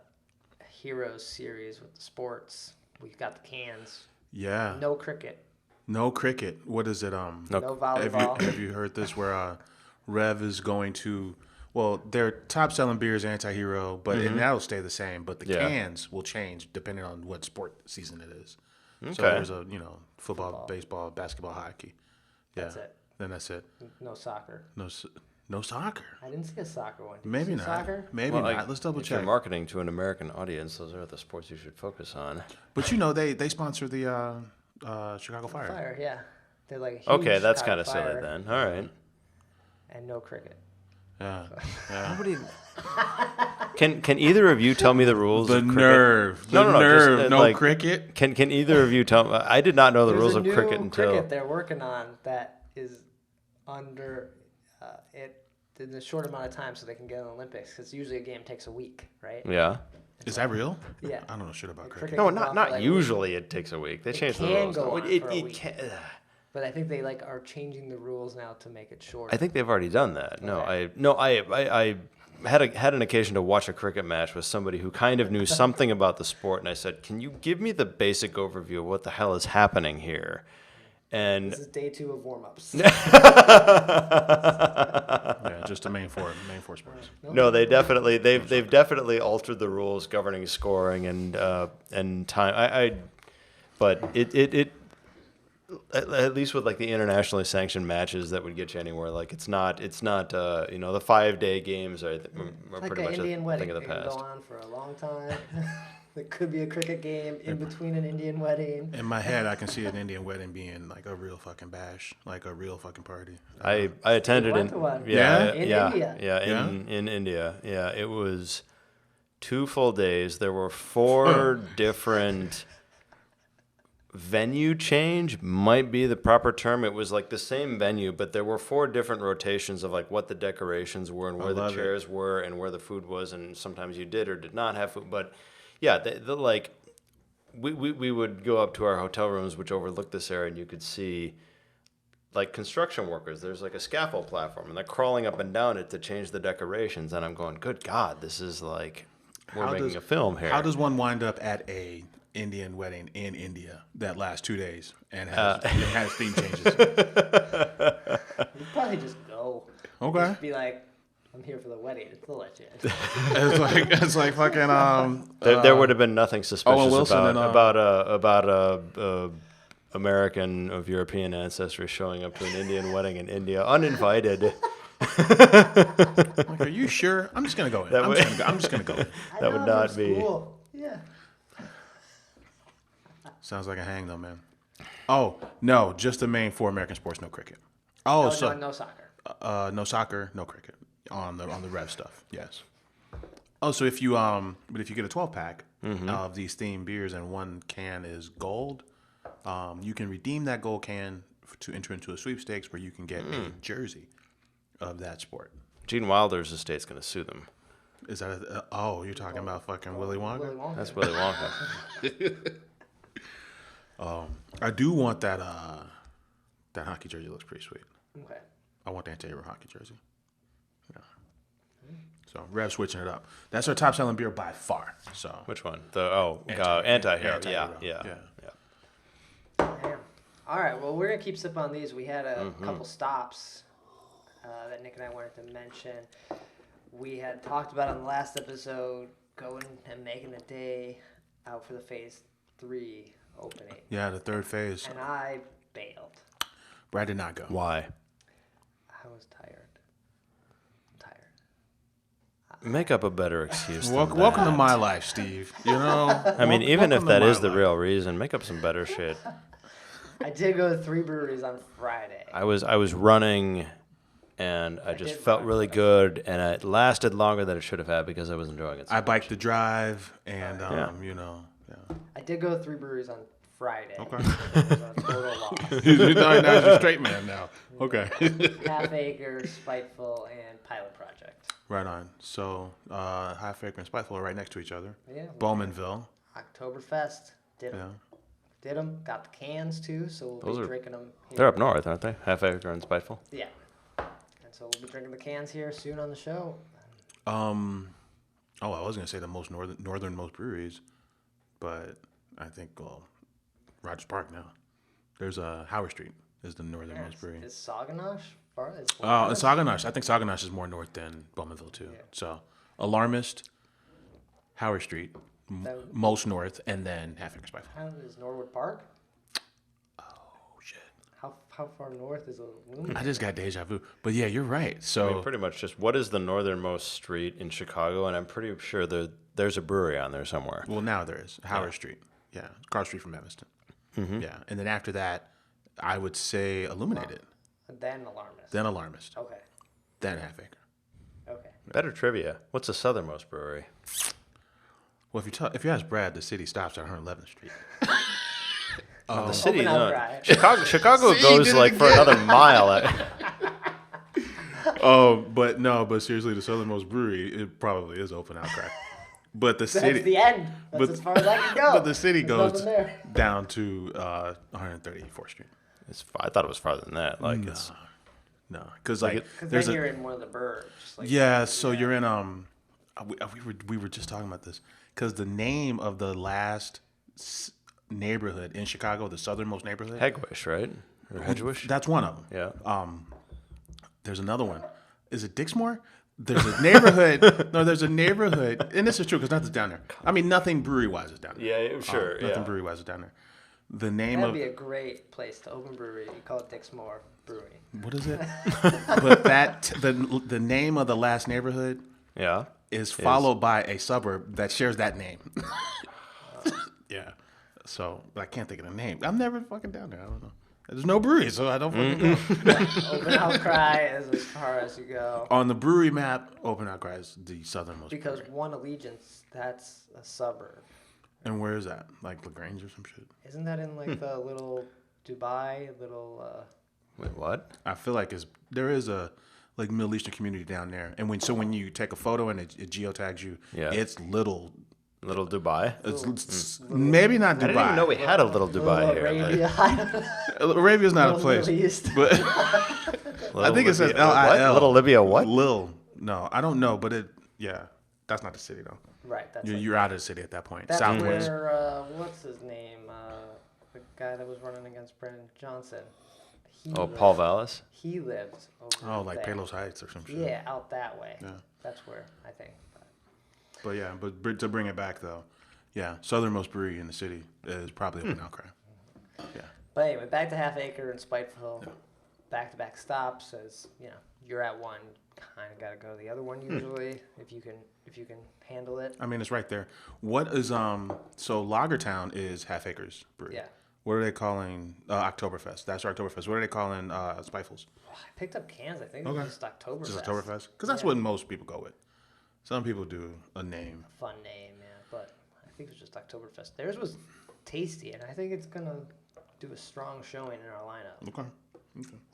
S1: Heroes series with the sports. We got the cans.
S2: yeah.
S1: No cricket.
S2: No cricket. What is it?
S1: No volleyball.
S2: Have you heard this? Where Rev is going to? Well, their top selling beer is Anti-Hero, but and that'll stay the same. But the cans will change depending on what sport season it is. So
S4: Okay.
S2: there's football, baseball, basketball, hockey. Yeah.
S1: That's it.
S2: Then that's it.
S1: No soccer.
S2: No soccer.
S1: I didn't see a soccer one. Did
S2: Maybe
S1: you see
S2: not.
S1: Soccer?
S2: Maybe
S4: Well,
S2: not. Let's double
S4: if you're
S2: check.
S4: marketing to an American audience, those are the sports you should focus on.
S2: But they sponsor the Chicago Fire.
S1: Fire, yeah. They're like a huge
S4: Okay, that's
S1: Chicago
S4: kind of silly
S1: Fire
S4: then. All right.
S1: And no cricket.
S2: Yeah.
S4: Nobody. Can either of you tell me the rules?
S2: The
S4: of cricket?
S2: nerve. The
S4: No,
S2: nerve.
S4: just,
S2: no
S4: like,
S2: cricket.
S4: Can either of you tell me? I did not know the
S1: There's
S4: rules
S1: a
S4: of
S1: new
S4: cricket until.
S1: cricket they're working on that is under it. in a short amount of time so they can get in the Olympics. Because usually a game takes a week, right?
S4: Yeah.
S2: Is that real?
S1: Yeah.
S2: I don't know shit about
S1: Like
S2: cricket.
S4: No,
S1: can go off
S4: not
S1: for, like,
S4: usually. It takes a week. They changed the
S1: can
S4: rules.
S1: go
S4: No,
S1: on for a week.
S4: can.
S1: But I think they like are changing the rules now to make it shorter.
S4: I think they've already done that.
S1: Okay.
S4: I had an occasion to watch a cricket match with somebody who kind of knew something about the sport, and I said, "Can you give me the basic overview of what the hell is happening here?" And
S1: This is day 2 of warm-ups.
S2: Yeah, just the main four sports.
S4: no, they've definitely altered the rules governing scoring and time. But it at least with like the internationally sanctioned matches that would get you anywhere, like it's not the 5-day games are
S1: It's like
S4: pretty
S1: an
S4: much
S1: Indian
S4: a
S1: wedding.
S4: thing of the
S1: It can
S4: past.
S1: go on for a long time. There could be a cricket game in between an Indian wedding.
S2: In my head, I can see an Indian wedding being like a real fucking bash, like a real fucking party.
S4: I attended
S1: went
S4: in
S1: to one.
S2: Yeah?
S1: In India.
S4: in India. Yeah, it was 2 full days. There were 4 different venue change might be the proper term. It was like the same venue, but there were 4 different rotations of like what the decorations were and where the chairs were and where the food was, and sometimes you did or did not have food. But yeah, we would go up to our hotel rooms, which overlooked this area, and you could see like construction workers. There's like a scaffold platform, and they're crawling up and down it to change the decorations. And I'm going, good God, this is like we're making a film here.
S2: How does one wind up at a Indian wedding in India that lasts 2 days and has theme changes?
S1: You'd probably just go.
S2: Okay.
S1: Just be like, I'm here for the wedding. They'll let you in.
S2: It's like fucking
S4: There would have been nothing suspicious
S2: Wilson
S4: about a American of European ancestry showing up to an Indian wedding in India uninvited.
S2: like, are you sure? I'm just gonna go in. I'm just gonna go in.
S4: That would not be.
S1: School. Yeah.
S2: Sounds like a hang though, man. Oh no, just the main 4 American sports, no cricket. Oh,
S1: No soccer.
S2: no soccer, no cricket on the Rev stuff. Yes. Oh, so if you but if you get a 12-pack of these themed beers and one can is gold, you can redeem that gold can to enter into a sweepstakes where you can get a jersey of that sport.
S4: Gene Wilder's estate's going to sue them.
S2: Is that you're talking about fucking Willy Wonka?
S1: Willy Wonka.
S4: That's Willy Wonka.
S2: I do want that hockey jersey. Looks pretty sweet.
S1: Okay.
S2: I want the anti-hero hockey jersey. Yeah. So Rev switching it up. That's our top selling beer by far. So
S4: Which one? Anti-hero.
S2: Anti-hero.
S4: Yeah.
S1: Damn. All right. Well, we're gonna keep sipping on these. We had a couple stops that Nick and I wanted to mention. We had talked about on the last episode going and making a day out for the Phase 3 opening,
S2: yeah, the third phase.
S1: and I bailed.
S2: Brad did not go.
S4: Why?
S1: I was tired. I'm tired.
S4: Make up a better excuse.
S2: Welcome to my life, Steve. You know.
S4: I mean, even if
S2: welcome to
S4: that
S2: my
S4: is the
S2: life.
S4: real reason, make up some better shit.
S1: I did go to 3 breweries on Friday.
S4: I was running, and I just
S1: did
S4: felt
S1: run.
S4: really good, and it lasted longer than it should have had because I was enjoying it. So
S2: I biked the drive, and
S4: Yeah.
S2: yeah.
S1: I did go to 3 breweries on Friday.
S2: Okay.
S1: It was a total loss.
S2: now you're a straight man now. Okay.
S1: Half Acre, Spiteful, and Pilot Project.
S2: Right on. So Half Acre and Spiteful are right next to each other.
S1: Yeah.
S2: Bowmanville.
S1: Oktoberfest. Did them.
S2: Yeah.
S1: Did them. Got the cans too, so we'll
S4: Those
S1: be
S4: are-
S1: drinking them here.
S4: they're up north, aren't they? Half Acre and Spiteful.
S1: Yeah. And so we'll be drinking the cans here soon on the show.
S2: I was gonna say the most northernmost breweries, but I think Rogers Park now. There's Howard Street is the northernmost brewery.
S1: Is Sauganash far? Is
S2: Oh, and Sauganash. I think Sauganash is more north than Bowmanville too.
S1: Yeah.
S2: So Alarmist, Howard Street,
S1: That-
S2: most north, and then Half Acre Spiteful.
S1: How is Norwood Park?
S2: Oh shit!
S1: How far north is Aluminum?
S2: I just got deja vu. But yeah, you're right.
S4: I
S2: So
S4: mean, pretty much just what is the northernmost street in Chicago? And I'm pretty sure there's a brewery on there somewhere.
S2: well, now there is Howard Street. Yeah, across the street from Evanston. Yeah, and then after that, I would say Illuminated,
S1: Then Alarmist.
S2: then Alarmist,
S1: Okay.
S2: then Half Acre.
S1: Okay.
S4: Better trivia. What's the southernmost brewery?
S2: Well, if you ask Brad, the city stops at 111th Street.
S4: The city,
S1: Open
S4: no.
S1: outcry.
S4: Chicago
S2: See,
S4: goes
S2: did it
S4: like for
S2: again.
S4: another mile.
S2: But seriously, the Southernmost Brewery, it probably is open outcry. But the
S1: That's
S2: city,
S1: the end. That's as far as I can go.
S2: but the city
S1: There's
S2: goes
S1: nothing there.
S2: down to 134th Street.
S4: I thought it was farther than that. Like it's
S2: No, because like
S1: Because
S2: there's
S1: then
S2: a
S1: you're in one of the burbs. Like,
S2: so you're in we were just talking about this because the name of the last neighborhood in Chicago, the southernmost neighborhood,
S4: Hegwish, right? Or Hedgewish?
S2: that's one of them.
S4: Yeah.
S2: There's another one. Is it Dixmoor? There's a neighborhood. No, there's a neighborhood, and this is true because nothing's down there. I mean, nothing brewery wise is down there.
S4: Yeah, sure.
S2: Nothing brewery wise is down there. The name
S1: That'd
S2: of
S1: be a great place to open brewery. You call it Dixmoor Brewery.
S2: what is it? But the name of the last neighborhood
S4: Yeah.
S2: is followed by a suburb that shares that name. Yeah. So but I can't think of the name. I'm never fucking down there. I don't know. There's no brewery, so I don't fucking know.
S1: Open outcry is as far as you go.
S2: On the brewery map, Open Outcry is the southernmost
S1: Because
S2: brewery.
S1: One Allegiance, that's a suburb.
S2: And where is that? Like LaGrange or some shit?
S1: Isn't that in like the little Dubai,
S4: Wait, what?
S2: I feel like there is a like Middle Eastern community down there. And when you take a photo and it geotags you,
S4: Yeah.
S2: it's little.
S4: Little Dubai?
S2: It's maybe not Dubai.
S4: I didn't even know we had a little Dubai here.
S1: Arabia,
S2: Arabia's not a
S1: Little
S2: place.
S1: Middle East.
S2: But I think it says
S4: Libya- what?
S2: LIL.
S4: Little Libya what?
S2: Lil. No, I don't know, but that's not the city though.
S1: Right, that's
S2: You're out of the city at that point.
S1: that's
S2: Southwest.
S1: where what's his name? The guy that was running against Brendan Johnson. He
S4: Oh,
S1: lived-
S4: Paul Vallis?
S1: He lived over
S2: Oh, like
S1: there.
S2: Palos Heights or some shit.
S1: Yeah, out that way.
S2: Yeah.
S1: That's where I think.
S2: But yeah, but to bring it back though, yeah, southernmost brewery in the city is probably Open Outcry. Yeah.
S1: But anyway, back to Half Acre and Spiteful. Back-to-back stops, as you know, you're at one, kind of got to go to the other one usually if you can handle it.
S2: I mean, it's right there. What is so Lagertown is Half Acres Brewery.
S1: Yeah.
S2: What are they calling Oktoberfest? That's Oktoberfest. What are they calling Spiteful's?
S1: I picked up cans. I think it was just Oktoberfest.
S2: Just Oktoberfest? Because that's what most people go with. Some people do a name.
S1: Fun name, yeah, but I think it was just Oktoberfest. Theirs was tasty, and I think it's gonna do a strong showing in our lineup.
S2: Okay.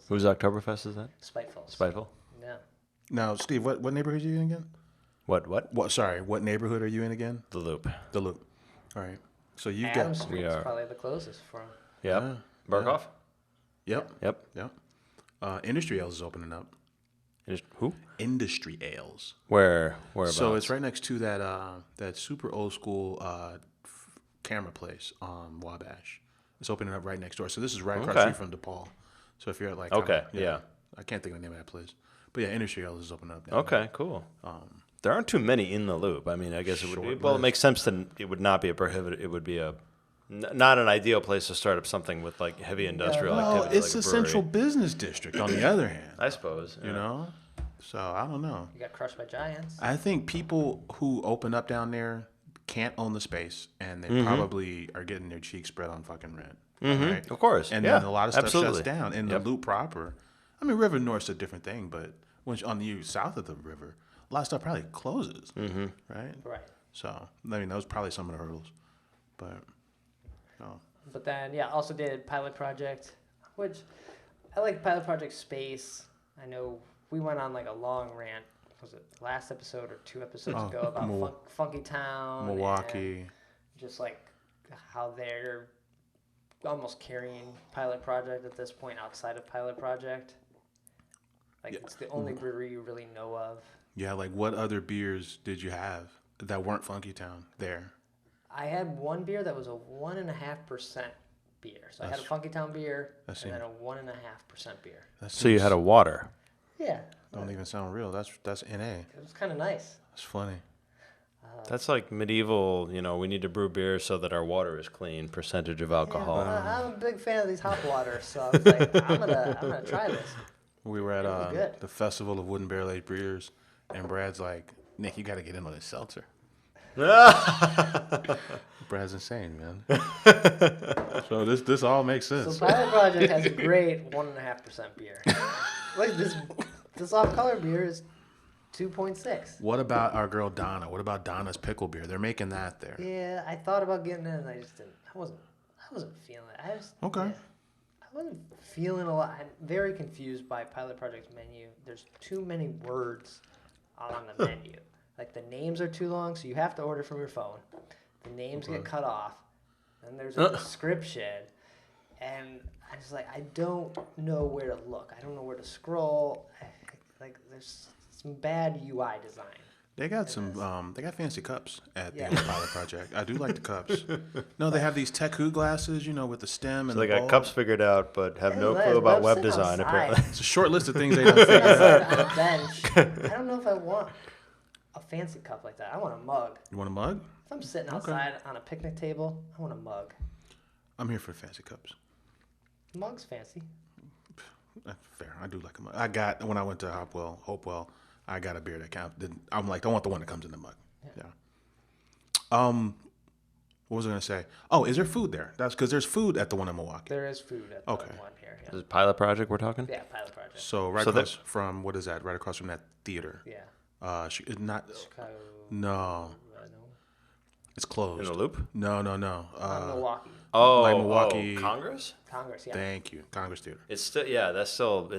S4: Whose Oktoberfest is that?
S1: Spiteful.
S4: Spiteful?
S1: Yeah.
S2: Now, Steve, what neighborhood are you in again?
S4: What?
S2: What neighborhood are you in again?
S4: The Loop.
S2: The Loop. All right. So you
S1: Adams
S2: got.
S1: Street
S4: We
S1: is
S4: are-
S1: probably the closest for.
S4: Yep.
S2: Yeah.
S4: Burkhoff?
S2: Yep.
S4: Yep.
S2: Industry Ales is opening up.
S4: Who?
S2: Industry Ales.
S4: Whereabouts?
S2: So it's right next to that super old school camera place on Wabash. It's opening up right next door. So this is right across the street from DePaul. So if you're at like
S4: Okay, yeah.
S2: I can't think of the name of that place, but yeah, Industry Ales is opening up. Now.
S4: Okay, cool. There aren't too many in the Loop. I mean, I guess it would.
S2: Short
S4: Well, it
S2: list.
S4: makes sense that it would not be a prohibited. It would be not an ideal place to start up something with like heavy industrial
S2: Well,
S4: activity.
S2: it's
S4: like
S2: a
S4: brewery.
S2: central business district. On the other hand,
S4: I suppose.
S2: you know, so I don't know.
S1: You got crushed by giants.
S2: I think people who open up down there can't own the space, and they probably are getting their cheeks spread on fucking rent. Right?
S4: Of course.
S2: And
S4: yeah,
S2: then a lot of stuff
S4: absolutely.
S2: shuts down. In the Loop proper, I mean, River North's a different thing, but on the south of the river, a lot of stuff probably closes, right?
S1: Right.
S2: So, I mean, those probably some of the hurdles. But, no.
S1: But then, yeah, also did Pilot Project, which I like Pilot Project Space. I know we went on like a long rant, was it last episode or 2 episodes ago, about Funky Town.
S2: Milwaukee.
S1: And just like how they're almost carrying Pilot Project at this point outside of Pilot Project. Like it's the only brewery you really know of.
S2: Yeah, like what other beers did you have that weren't Funky Town there?
S1: I had one beer that was a 1.5% beer. So I had a Funky Town beer and then a 1.5% beer.
S4: So you had a water.
S1: Yeah.
S2: Don't even sound real. That's NA.
S1: It was kind of nice.
S2: That's funny.
S4: That's like medieval. You know, we need to brew beer so that our water is clean. Percentage of alcohol.
S1: Yeah, I'm a big fan of these hop waters, so I was like, I'm gonna try this.
S2: We were at
S1: was good.
S2: the Festival of Wooden Barrel Aged Beers, and Brad's like, Nick, you got to get in on this seltzer. Brad's insane, man. So this all makes sense.
S1: So Pilot Project has a great 1.5% beer. Like this off-color beer is 2.6.
S2: What about our girl Donna? What about Donna's pickle beer? They're making that there.
S1: Yeah, I thought about getting it, and I just didn't. I wasn't feeling it. I just
S2: Okay.
S1: yeah, wasn't feeling a lot. I'm very confused by Pilot Project's menu. There's too many words on the menu. Like, the names are too long, so you have to order from your phone. The names get cut off. Then there's a description. And I just I don't know where to look. I don't know where to scroll. Like, there's some bad UI design.
S2: They got they got fancy cups at the Pilot Project. I do like the cups. No, they have these Teku glasses, with the stem and
S4: So they
S2: the
S4: got
S2: bowl.
S4: cups figured out, but have no clue about web
S1: sitting
S4: design,
S1: outside.
S4: apparently.
S2: It's a short list of things they don't figure out.
S1: On a bench. I don't know if I want a fancy cup like that. I want a mug.
S2: You want a mug?
S1: If I'm sitting outside on a picnic table, I want a mug.
S2: I'm here for fancy cups.
S1: Mug's fancy.
S2: Fair. I do like a mug. When I went to Hopewell, I got a beer that counted. I'm like, I want the one that comes in the mug. Yeah. What was I going to say? Oh, is there food there? That's because there's food at the one in Milwaukee.
S1: There is food at the one here.
S4: Is it Pilot Project we're talking?
S1: Yeah, Pilot Project.
S2: So across from, what is that? Right across from that theater.
S1: Yeah.
S2: Not.
S1: Chicago.
S2: No. It's closed.
S4: In the Loop?
S2: No.
S1: Milwaukee.
S4: Oh,
S2: like Milwaukee.
S4: Congress?
S1: Congress, yeah.
S2: Thank you. Congress Theater.
S4: It's still, that's still,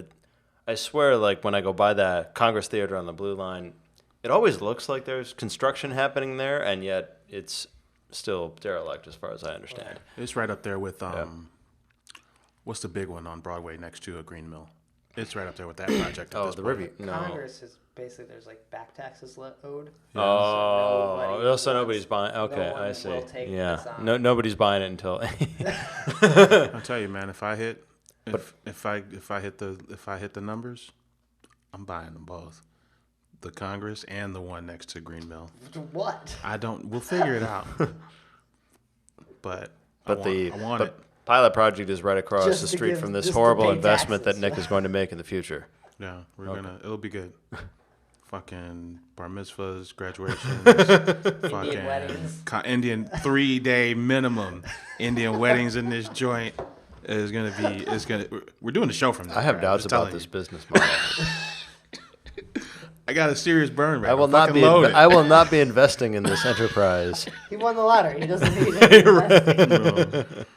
S4: I swear, like, when I go by that Congress Theater on the Blue Line, it always looks like there's construction happening there, and yet it's still derelict as far as I understand.
S2: It's right up there with, what's the big one on Broadway next to a Green Mill? It's right up there with that project.
S4: Oh, the Riviera. No.
S1: Congress is basically, there's back taxes owed.
S4: Oh, so nobody's buying. Okay,
S1: no one
S4: I see.
S1: will take
S4: Yeah,
S1: this on.
S4: nobody's buying it until.
S2: I'll tell you, man. If I hit the numbers, I'm buying them both. The Congress and the one next to Green Mill.
S1: What?
S2: We'll figure it out. But I want it.
S4: Pilot Project is right across
S1: Just
S4: the
S1: to
S4: street
S1: give-
S4: from this
S1: just to
S4: horrible
S1: pay
S4: investment
S1: taxes.
S4: that Nick is going to make in the future.
S2: Yeah, it'll be good. Fucking bar mitzvahs, graduations,
S1: Indian weddings.
S2: Indian 3-day minimum Indian weddings in this joint is gonna be. We're doing the show from there.
S4: I have
S2: right?
S4: doubts
S2: Just
S4: about
S2: telling
S4: this
S2: you.
S4: business model.
S2: I got a serious burn rate.
S4: I will
S2: I'm
S4: not
S2: fucking
S4: be.
S2: loaded.
S4: I will not be investing in this enterprise.
S1: He won the lottery. He doesn't need it.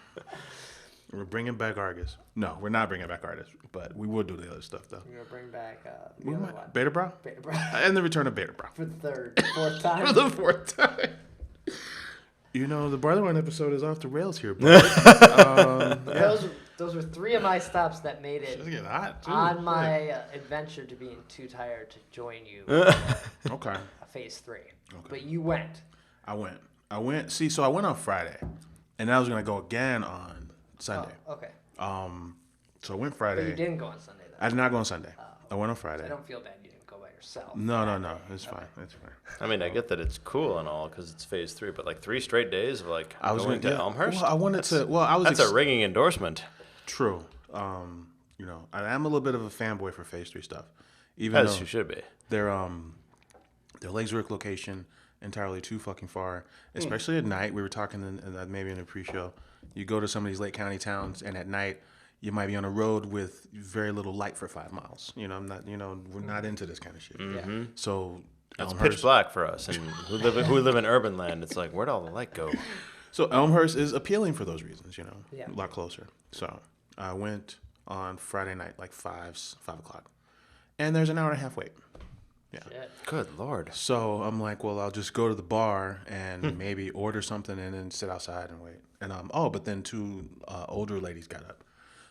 S2: No. We're bringing back Argus. No, we're not bringing back Argus, but we will do the other stuff though.
S1: We're going to bring back
S2: We
S1: the other
S2: might-
S1: one.
S2: Beta Bra?
S1: Beta Bra.
S2: And the return of Beta Bra.
S1: For the fourth time.
S2: For the 4th time. The Barley Wine episode is off the rails here, bro.
S1: Those were 3 of my stops that made it
S2: It's getting hot, too.
S1: on my adventure to being too tired to join you.
S2: Okay.
S1: Phase 3. But you went.
S2: I went. See, so I went on Friday, and I was going to go again on Sunday.
S1: Oh, okay.
S2: So I went
S1: But
S2: Friday.
S1: you didn't go on Sunday, though.
S2: I did not go on Sunday. I went on
S1: I
S2: Friday.
S1: don't feel bad you didn't go by yourself.
S2: No. It's fine. It's fine.
S4: I mean, I get that it's cool and all because it's phase 3, but 3 straight days of
S2: I was
S4: going to
S2: yeah.
S4: Elmhurst.
S2: Well, I wanted to. Well, I was.
S4: That's a ringing endorsement.
S2: True. I am a little bit of a fanboy for Phase 3 stuff, even
S4: As
S2: though
S4: you should be.
S2: their Lakes Rick location entirely too fucking far, especially at night. We were talking maybe in a pre-show. You go to some of these Lake County towns, and at night you might be on a road with very little light for 5 miles. I'm not. We're not into this kind of shit.
S1: Yeah.
S2: So
S4: It's
S2: Elmhurst,
S4: pitch black for us, and who live in urban land. It's like, where'd all the light go?
S2: So Elmhurst is appealing for those reasons.
S1: Yeah.
S2: A lot closer. So I went on Friday night, like 5 o'clock, and there's an hour and a half wait. Yeah.
S1: Shit.
S4: Good Lord.
S2: So I'm like, well, I'll just go to the bar and maybe order something and then sit outside and wait. And but then 2 older ladies got up.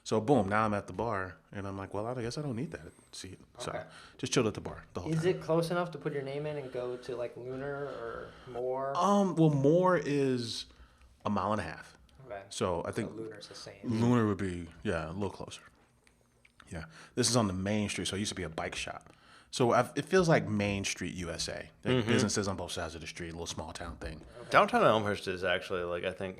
S2: So boom, now I'm at the bar and I'm like, well, I guess I don't need that seat. So
S1: Okay.
S2: just chilled at the bar the whole
S1: Is
S2: time.
S1: it close enough to put your name in and go to Lunar or Moore?
S2: Well, Moore is a mile and a half.
S1: Okay.
S2: So I think
S1: Lunar's the same.
S2: Lunar would be, a little closer. Yeah. This is on the main street, so it used to be a bike shop. So it feels like Main Street, USA. Like businesses on both sides of the street, a little small town thing.
S4: Downtown Elmhurst is actually I think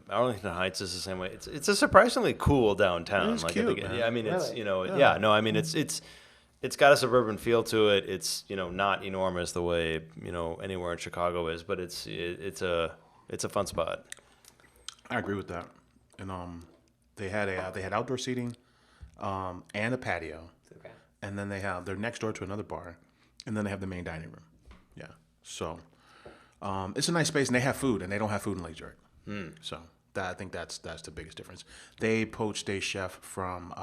S4: Arlington Heights is the same way. It's a surprisingly cool downtown.
S2: It's
S4: I
S2: cute,
S4: think,
S2: man.
S4: yeah, I mean it's
S1: Really?
S4: I mean it's got a suburban feel to it. It's not enormous the way anywhere in Chicago is, but it's a fun spot.
S2: I agree with that. And they had outdoor seating, and a patio,
S1: Okay.
S2: and then they're next door to another bar, and then they have the main dining room. Yeah. So it's a nice space, and they have food, and they don't have food in Lake George. So I think that's the biggest difference. They poached a chef from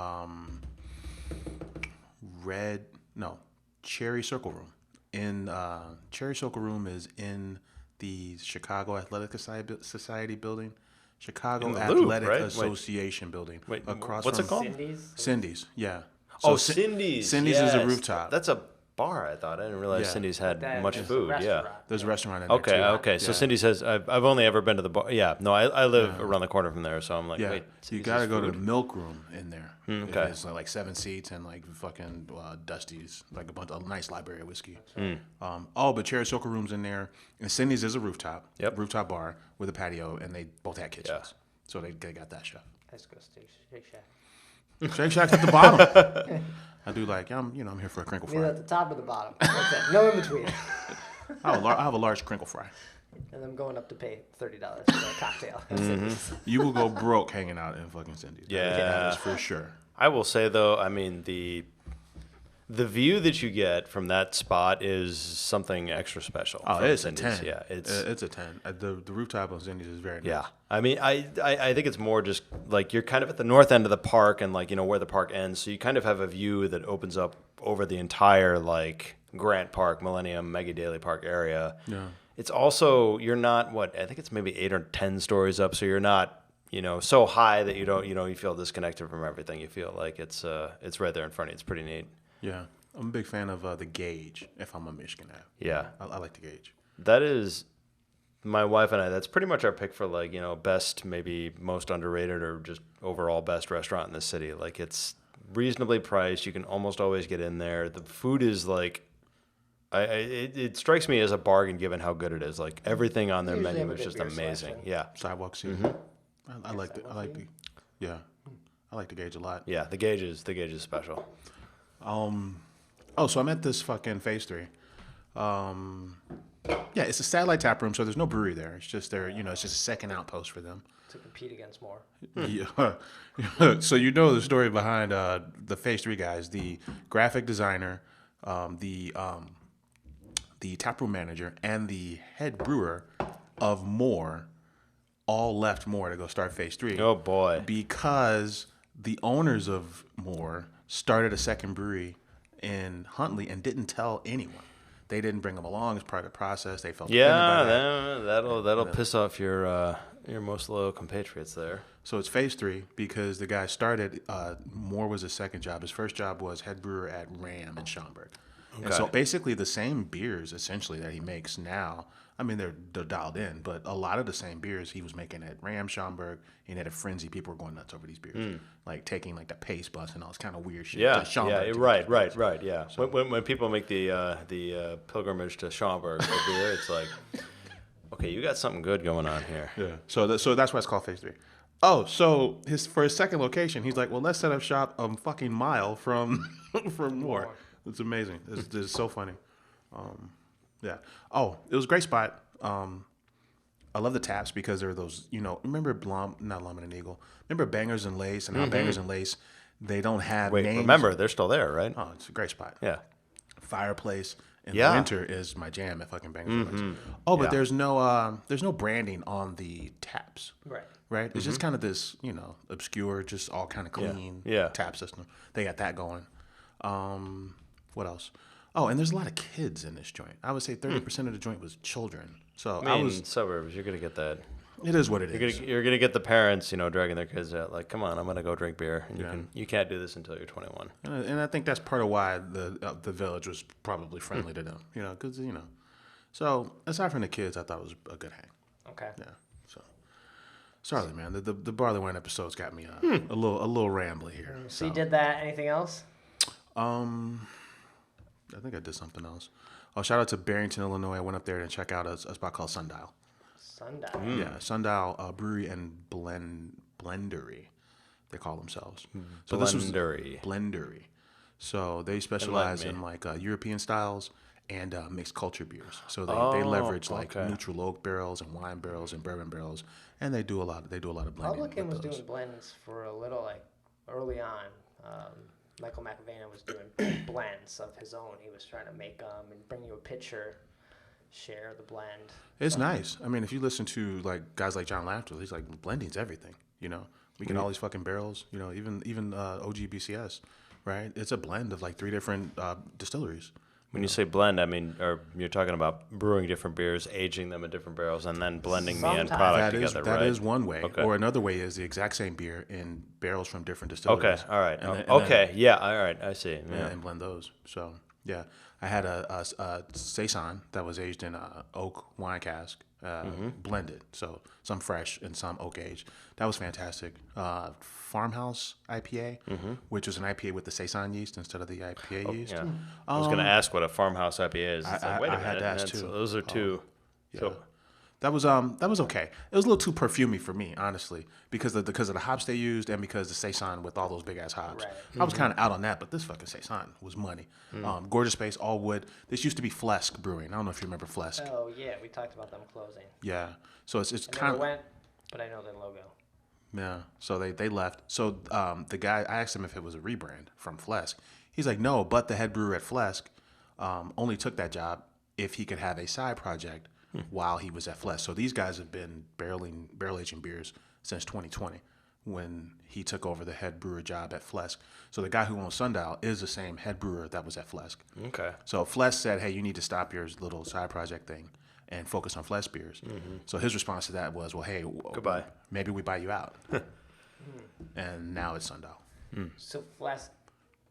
S2: Cherry Circle Room. Cherry Circle Room is in the Chicago Athletic Society building. Chicago
S4: In the
S2: Athletic
S4: Loop, right?
S2: Association building.
S4: Wait,
S2: across
S4: what's
S2: from
S4: it called?
S1: Cindy's.
S2: Yeah.
S4: Oh,
S2: So
S4: Cindy's.
S2: Cindy's is a
S4: yes.
S2: rooftop.
S4: That's a bar. I thought I didn't realize
S2: Yeah.
S4: Cindy's had
S1: That
S4: much
S1: is a
S4: food. Yeah.
S1: restaurant.
S2: There's a restaurant in there
S4: Okay.
S2: too.
S4: Okay. So
S2: Yeah.
S4: Cindy's has. I've only ever been to the bar. Yeah. No, I live around the corner from there, so I'm like,
S2: Yeah,
S4: wait.
S2: you
S4: Cindy's
S2: gotta
S4: has
S2: go to
S4: food?
S2: the milk room in there.
S4: Okay.
S2: It's like 7 seats and like fucking Dusty's, like a nice library of whiskey. But Cherry Circle Room's in there, and Cindy's is a rooftop,
S4: Yep.
S2: rooftop bar with a patio, and they both had kitchens, so they got that chef.
S1: Let's go Shake Shack.
S2: Shake Shack's at the bottom. I do like I'm here for a crinkle
S1: Either
S2: fry.
S1: at the top or the bottom. That's it. No in between.
S2: I have a large crinkle fry.
S1: And I'm going up to pay $30 for a cocktail.
S2: You will go broke hanging out in fucking Cindy's.
S4: Yeah.
S2: That is for sure.
S4: I will say though, I mean the view that you get from that spot is something extra special.
S2: Oh,
S4: from
S2: it's
S4: Cindy's.
S2: a 10.
S4: Yeah,
S2: It's a 10. The rooftop on Cindy's is very nice.
S4: Yeah, I mean, I think it's more just like you're kind of at the north end of the park and like where the park ends, so you kind of have a view that opens up over the entire like Grant Park, Millennium, Maggie Daly Park area.
S2: Yeah.
S4: It's also you're not I think it's maybe 8 or 10 stories up, so you're not so high that you feel disconnected from everything. You feel like it's right there in front of you. It's pretty neat.
S2: Yeah. I'm a big fan of the Gauge. If I'm on Michigan Ave.
S4: Yeah,
S2: I like the Gauge.
S4: that is. My wife and I, that's pretty much our pick for like, best, maybe most underrated or just overall best restaurant in the city. Like it's reasonably priced. You can almost always get in there. The food is like, it strikes me as a bargain given how good it is. Like everything on their
S1: Usually
S4: menu
S1: have a
S4: is
S1: good
S4: just
S1: beer
S4: amazing.
S1: selection.
S4: Yeah.
S2: Sidewalk seat. I like the
S1: Sidewalk seat?
S2: yeah. I like the Gauge a lot.
S4: Yeah. The gauge is special.
S2: So I'm at this fucking Phase 3. Yeah, it's a satellite tap room, so there's no brewery there. It's just it's just a second outpost for them.
S1: To compete against more.
S2: Yeah. So the story behind the Phase 3 guys, the graphic designer, the taproom manager, and the head brewer of More all left More to go start Phase 3.
S4: Oh boy.
S2: Because the owners of More started a second brewery in Huntley and didn't tell anyone. They didn't bring them along as part of the process. They felt offended by that.
S4: That'll piss off your most loyal compatriots there.
S2: So it's Phase 3 because the guy started. Moore was his second job. His first job was head brewer at Ram in Schaumburg. And so basically the same beers essentially that he makes now. I mean, they're dialed in, but a lot of the same beers he was making at Ram, Schaumburg, and at a frenzy. People were going nuts over these beers, like taking like the pace bus and all this kind of weird shit.
S4: Yeah,
S2: to Schaumburg to
S4: right.
S2: get these beers.
S4: Yeah. So. When people make the pilgrimage to Schaumburg for beer, it's like, okay, you got something good going on here.
S2: Yeah. So that's why it's called Phase 3. Oh, so for his second location, he's like, well, let's set up shop a fucking mile from Moore. It's amazing. It's so funny. Yeah. Oh, it was a great spot. I love the taps because they're those, remember not Blum and Eagle. Remember Bangers and Lace and how Bangers and Lace, they don't have names.
S4: Remember, they're still there, right?
S2: Oh, it's a great spot.
S4: Yeah.
S2: Fireplace in
S4: Yeah.
S2: the winter is my jam at fucking Bangers and Lace. Oh, but
S4: Yeah.
S2: there's no branding on the taps. Right? It's just kind of this, obscure, just all kind of clean
S4: Yeah.
S2: tap system. They got that going. What else? Oh, and there's a lot of kids in this joint. I would say 30% of the joint was children. So
S4: I mean, suburbs, you're gonna get that.
S2: it is what it is.
S4: You're gonna get the parents, dragging their kids out. Like, come on, I'm gonna go drink beer, and you can't do this until you're 21.
S2: And I think that's part of why the village was probably friendly to them. Because So aside from the kids, I thought it was a good hang.
S1: Okay.
S2: Yeah. So sorry, man. The barley wine episodes got me a little rambly here.
S1: So you did that. Anything else?
S2: I think I did something else. Oh, shout out to Barrington, Illinois. I went up there to check out a spot called Sundial.
S1: Sundial.
S2: Yeah, Sundial Brewery and Blendery, they call themselves. So
S4: Blendery.
S2: Blendery. So they specialize in like European styles and mixed culture beers. So they leverage like neutral oak barrels and wine barrels and bourbon barrels, and they do a lot of blending.
S1: Publican was
S2: with those.
S1: doing blends for a little early on. Michael McAvena was doing blends of his own. He was trying to make them and bring you a pitcher share the blend.
S2: It's nice. I mean, if you listen to like guys like John Lafter, he's like blending's everything. You know, we get all these fucking barrels. You know, even OGBCS, right? It's a blend of like 3 different distilleries.
S4: When you say blend, I mean, or you're talking about brewing different beers, aging them in different barrels, and then blending the end
S1: Sometimes.
S4: product
S2: That is
S4: together, right?
S2: that is one way.
S4: Okay.
S2: Or another way is the exact same beer in barrels from different distilleries.
S4: Okay, all right.
S2: And then-
S4: Okay, yeah, all right, I see.
S2: and,
S4: Yeah.
S2: and blend those. So yeah, I had a saison that was aged in a oak wine cask, blended. So some fresh and some oak aged. That was fantastic. Farmhouse IPA, which was an IPA with the saison yeast instead of the IPA yeast.
S4: Yeah. I was going to ask what a farmhouse IPA is. It's
S2: I-
S4: like, wait a
S2: I had
S4: minute.
S2: to ask
S4: that's-
S2: too.
S4: Those are two. So,
S2: That was okay. It was a little too perfumey for me, honestly, because of the hops they used and because the saison with all those big ass hops.
S1: Right.
S2: I was kind of out on that, but this fucking saison was money. Gorgeous space, all wood. This used to be Flesk Brewing. I don't know if you remember Flesk.
S1: Oh yeah, we talked about them closing.
S2: Yeah. So it's
S1: I
S2: kind
S1: never
S2: of
S1: went, but I know their logo.
S2: yeah. So they left. So the guy, I asked him if it was a rebrand from Flesk. He's like, no, but the head brewer at Flesk only took that job if he could have a side project while he was at Flesk. So these guys have been barrel aging beers since 2020 when he took over the head brewer job at Flesk. So the guy who owns Sundial is the same head brewer that was at Flesk.
S4: okay.
S2: So Flesk said, hey, you need to stop your little side project thing and focus on Flesk beers. So his response to that was, well, hey,
S4: Goodbye.
S2: maybe we buy you out. And now it's Sundial.
S1: So Flask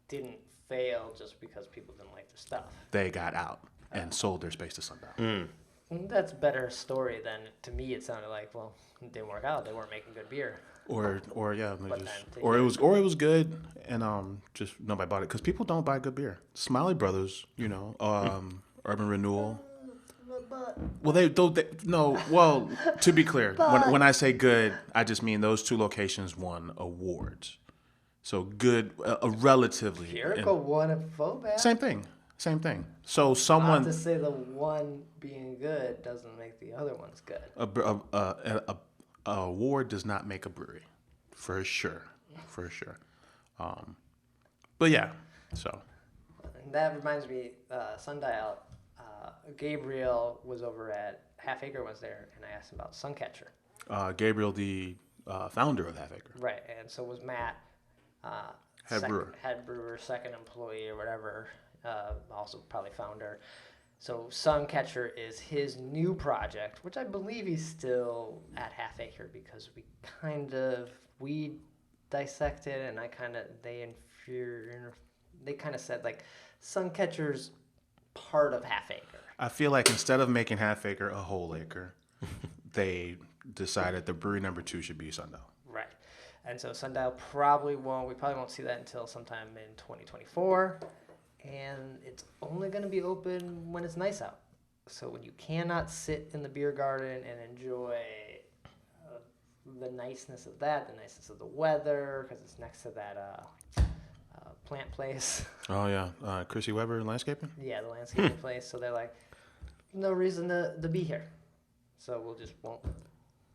S1: didn't fail just because people didn't like their stuff.
S2: They got out and sold their space to Sundial.
S1: That's a better story than, to me, it sounded like, well, it didn't work out. They weren't making good beer.
S2: Or yeah, they
S1: But
S2: just,
S1: then
S2: or it was good and just nobody bought it because people don't buy good beer. Smiley Brothers, you know, Urban Renewal. Well, well, to be clear, when I say good, I just mean those 2 locations won awards. So good, relatively.
S1: Jericho won a Vobat.
S2: Same thing. So
S1: Not
S2: someone
S1: to say the one being good doesn't make the other ones good.
S2: a award does not make a brewery, for sure. But yeah, so
S1: And that reminds me, Sundial, Gabriel was over at Half Acre was there, and I asked him about Suncatcher.
S2: Gabriel, the founder of Half Acre.
S1: Right, and so was Matt.
S2: Head brewer.
S1: Head brewer, second employee or whatever, also probably founder. So Suncatcher is his new project, which I believe he's still at Half Acre because we dissected and they kind of said like Suncatcher's part of Half Acre.
S2: I feel like instead of making Half Acre a whole acre, they decided the brewery number 2 should be Sundial.
S1: Right. And so Sundial we probably won't see that until sometime in 2024. And it's only going to be open when it's nice out. So when you cannot sit in the beer garden and enjoy the niceness of that, the niceness of the weather, because it's next to that plant place.
S2: Oh yeah, Chrissy Weber Landscaping.
S1: Yeah, the landscaping place. So they're like, no reason to be here. So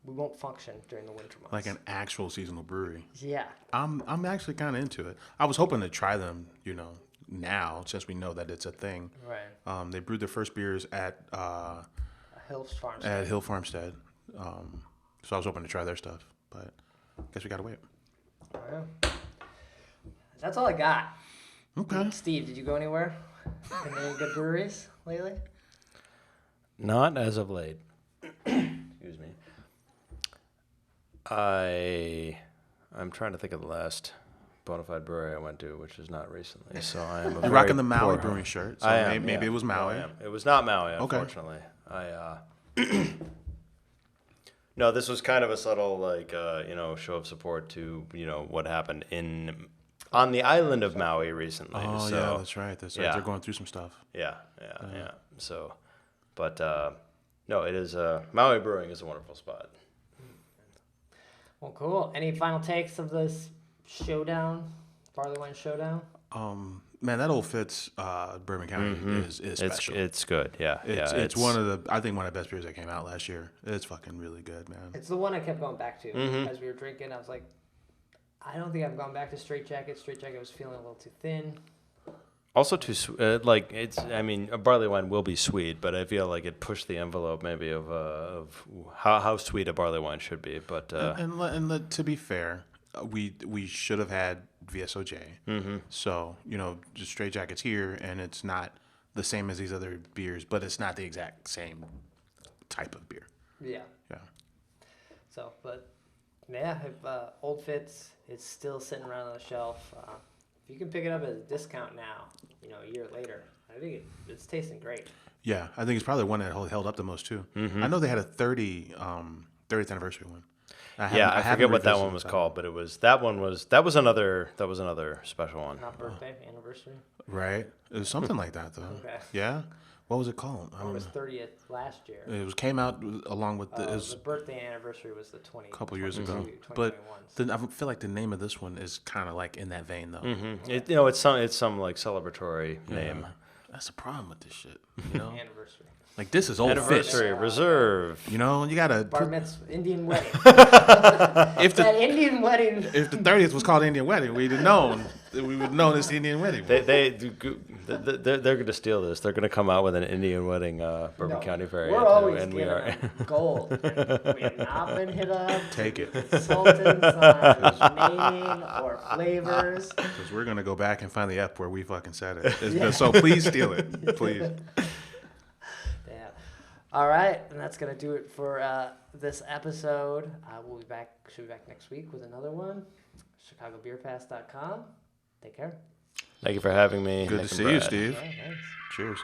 S1: we won't function during the winter months.
S2: Like an actual seasonal brewery.
S1: Yeah.
S2: I'm actually kind of into it. I was hoping to try them, you know, now since we know that it's a thing.
S1: Right.
S2: They brewed their first beers at
S1: Hill's Farmstead.
S2: Hill Farmstead. So I was hoping to try their stuff, but I guess we gotta wait.
S1: Yeah. That's all I got.
S2: Okay.
S1: Steve, did you go anywhere? Any good breweries lately?
S4: Not as of late. Excuse me. I'm trying to think of the last bona fide brewery I went to, which is not recently. So I am.
S2: You're rocking the Maui brewing shirt, so
S4: I am,
S2: maybe
S4: yeah.
S2: it was Maui.
S4: I am. It was not Maui,
S2: Okay.
S4: unfortunately. No, this was kind of a subtle, show of support to, what happened on the island of Maui recently.
S2: Oh
S4: so,
S2: yeah, that's right. That's right.
S4: yeah.
S2: They're going through some stuff.
S4: Yeah. So, but no, it is Maui Brewing is a wonderful spot.
S1: Well, cool. Any final takes of this barley wine showdown?
S2: Man, that old Fitz Bourbon County is special.
S4: It's good. Yeah.
S2: It's one of the one of the best beers that came out last year. It's fucking really good, man.
S1: It's the one I kept going back to as we were drinking. I was like, I don't think I've gone back to Straight Jacket. Straight Jacket was feeling a little too thin.
S4: Also, too like it's. I mean, a barley wine will be sweet, but I feel like it pushed the envelope maybe of how sweet a barley wine should be. But
S2: to be fair, we should have had VSOJ.
S4: Mm-hmm.
S2: So just straight jackets here, and it's not the same as these other beers, but it's not the exact same type of beer.
S1: Yeah.
S2: Yeah.
S1: So, but yeah, if Old Fitz is still sitting around on the shelf, if you can pick it up at a discount now, a year later, I think it's tasting great.
S2: Yeah, I think it's probably one that held up the most too.
S4: Mm-hmm.
S2: I know they had a 30th anniversary one.
S4: I forget what that one was called, but that was another special one.
S1: Not birthday, anniversary.
S2: Right, it was something like that though.
S1: Okay.
S2: Yeah, what was it called?
S1: It was 30th last year.
S2: It came out along with
S1: the birthday anniversary was the 20.
S2: A couple years ago,
S1: 2021.
S2: but I feel like the name of this one is kind of like in that vein though.
S4: Mm-hmm. It's some like celebratory name.
S2: That's the problem with this shit.
S1: Anniversary.
S2: Like this is Old Fitz.
S4: Anniversary reserve.
S2: You gotta
S1: Bar mitzvah, Indian wedding.
S2: if
S1: That Indian wedding.
S2: If the 30th was called Indian Wedding, we'd have known. We would have known it's the Indian Wedding.
S4: They're going to steal this. They're going to come out with an Indian wedding Bourbon County variant.
S1: We're always
S4: and we
S1: giving
S4: are
S1: them gold. We have not been hit up.
S2: Take it.
S1: Consultants on naming or flavors.
S2: Because we're gonna go back and find the F where we fucking said it. So please steal it, please.
S1: Yeah. All right, and that's gonna do it for this episode. We'll be back. Should be back next week with another one. ChicagoBeerPass.com. Take care.
S4: Thank you for having me.
S2: Good to see you, Steve.
S1: Yeah, thanks.
S2: Cheers.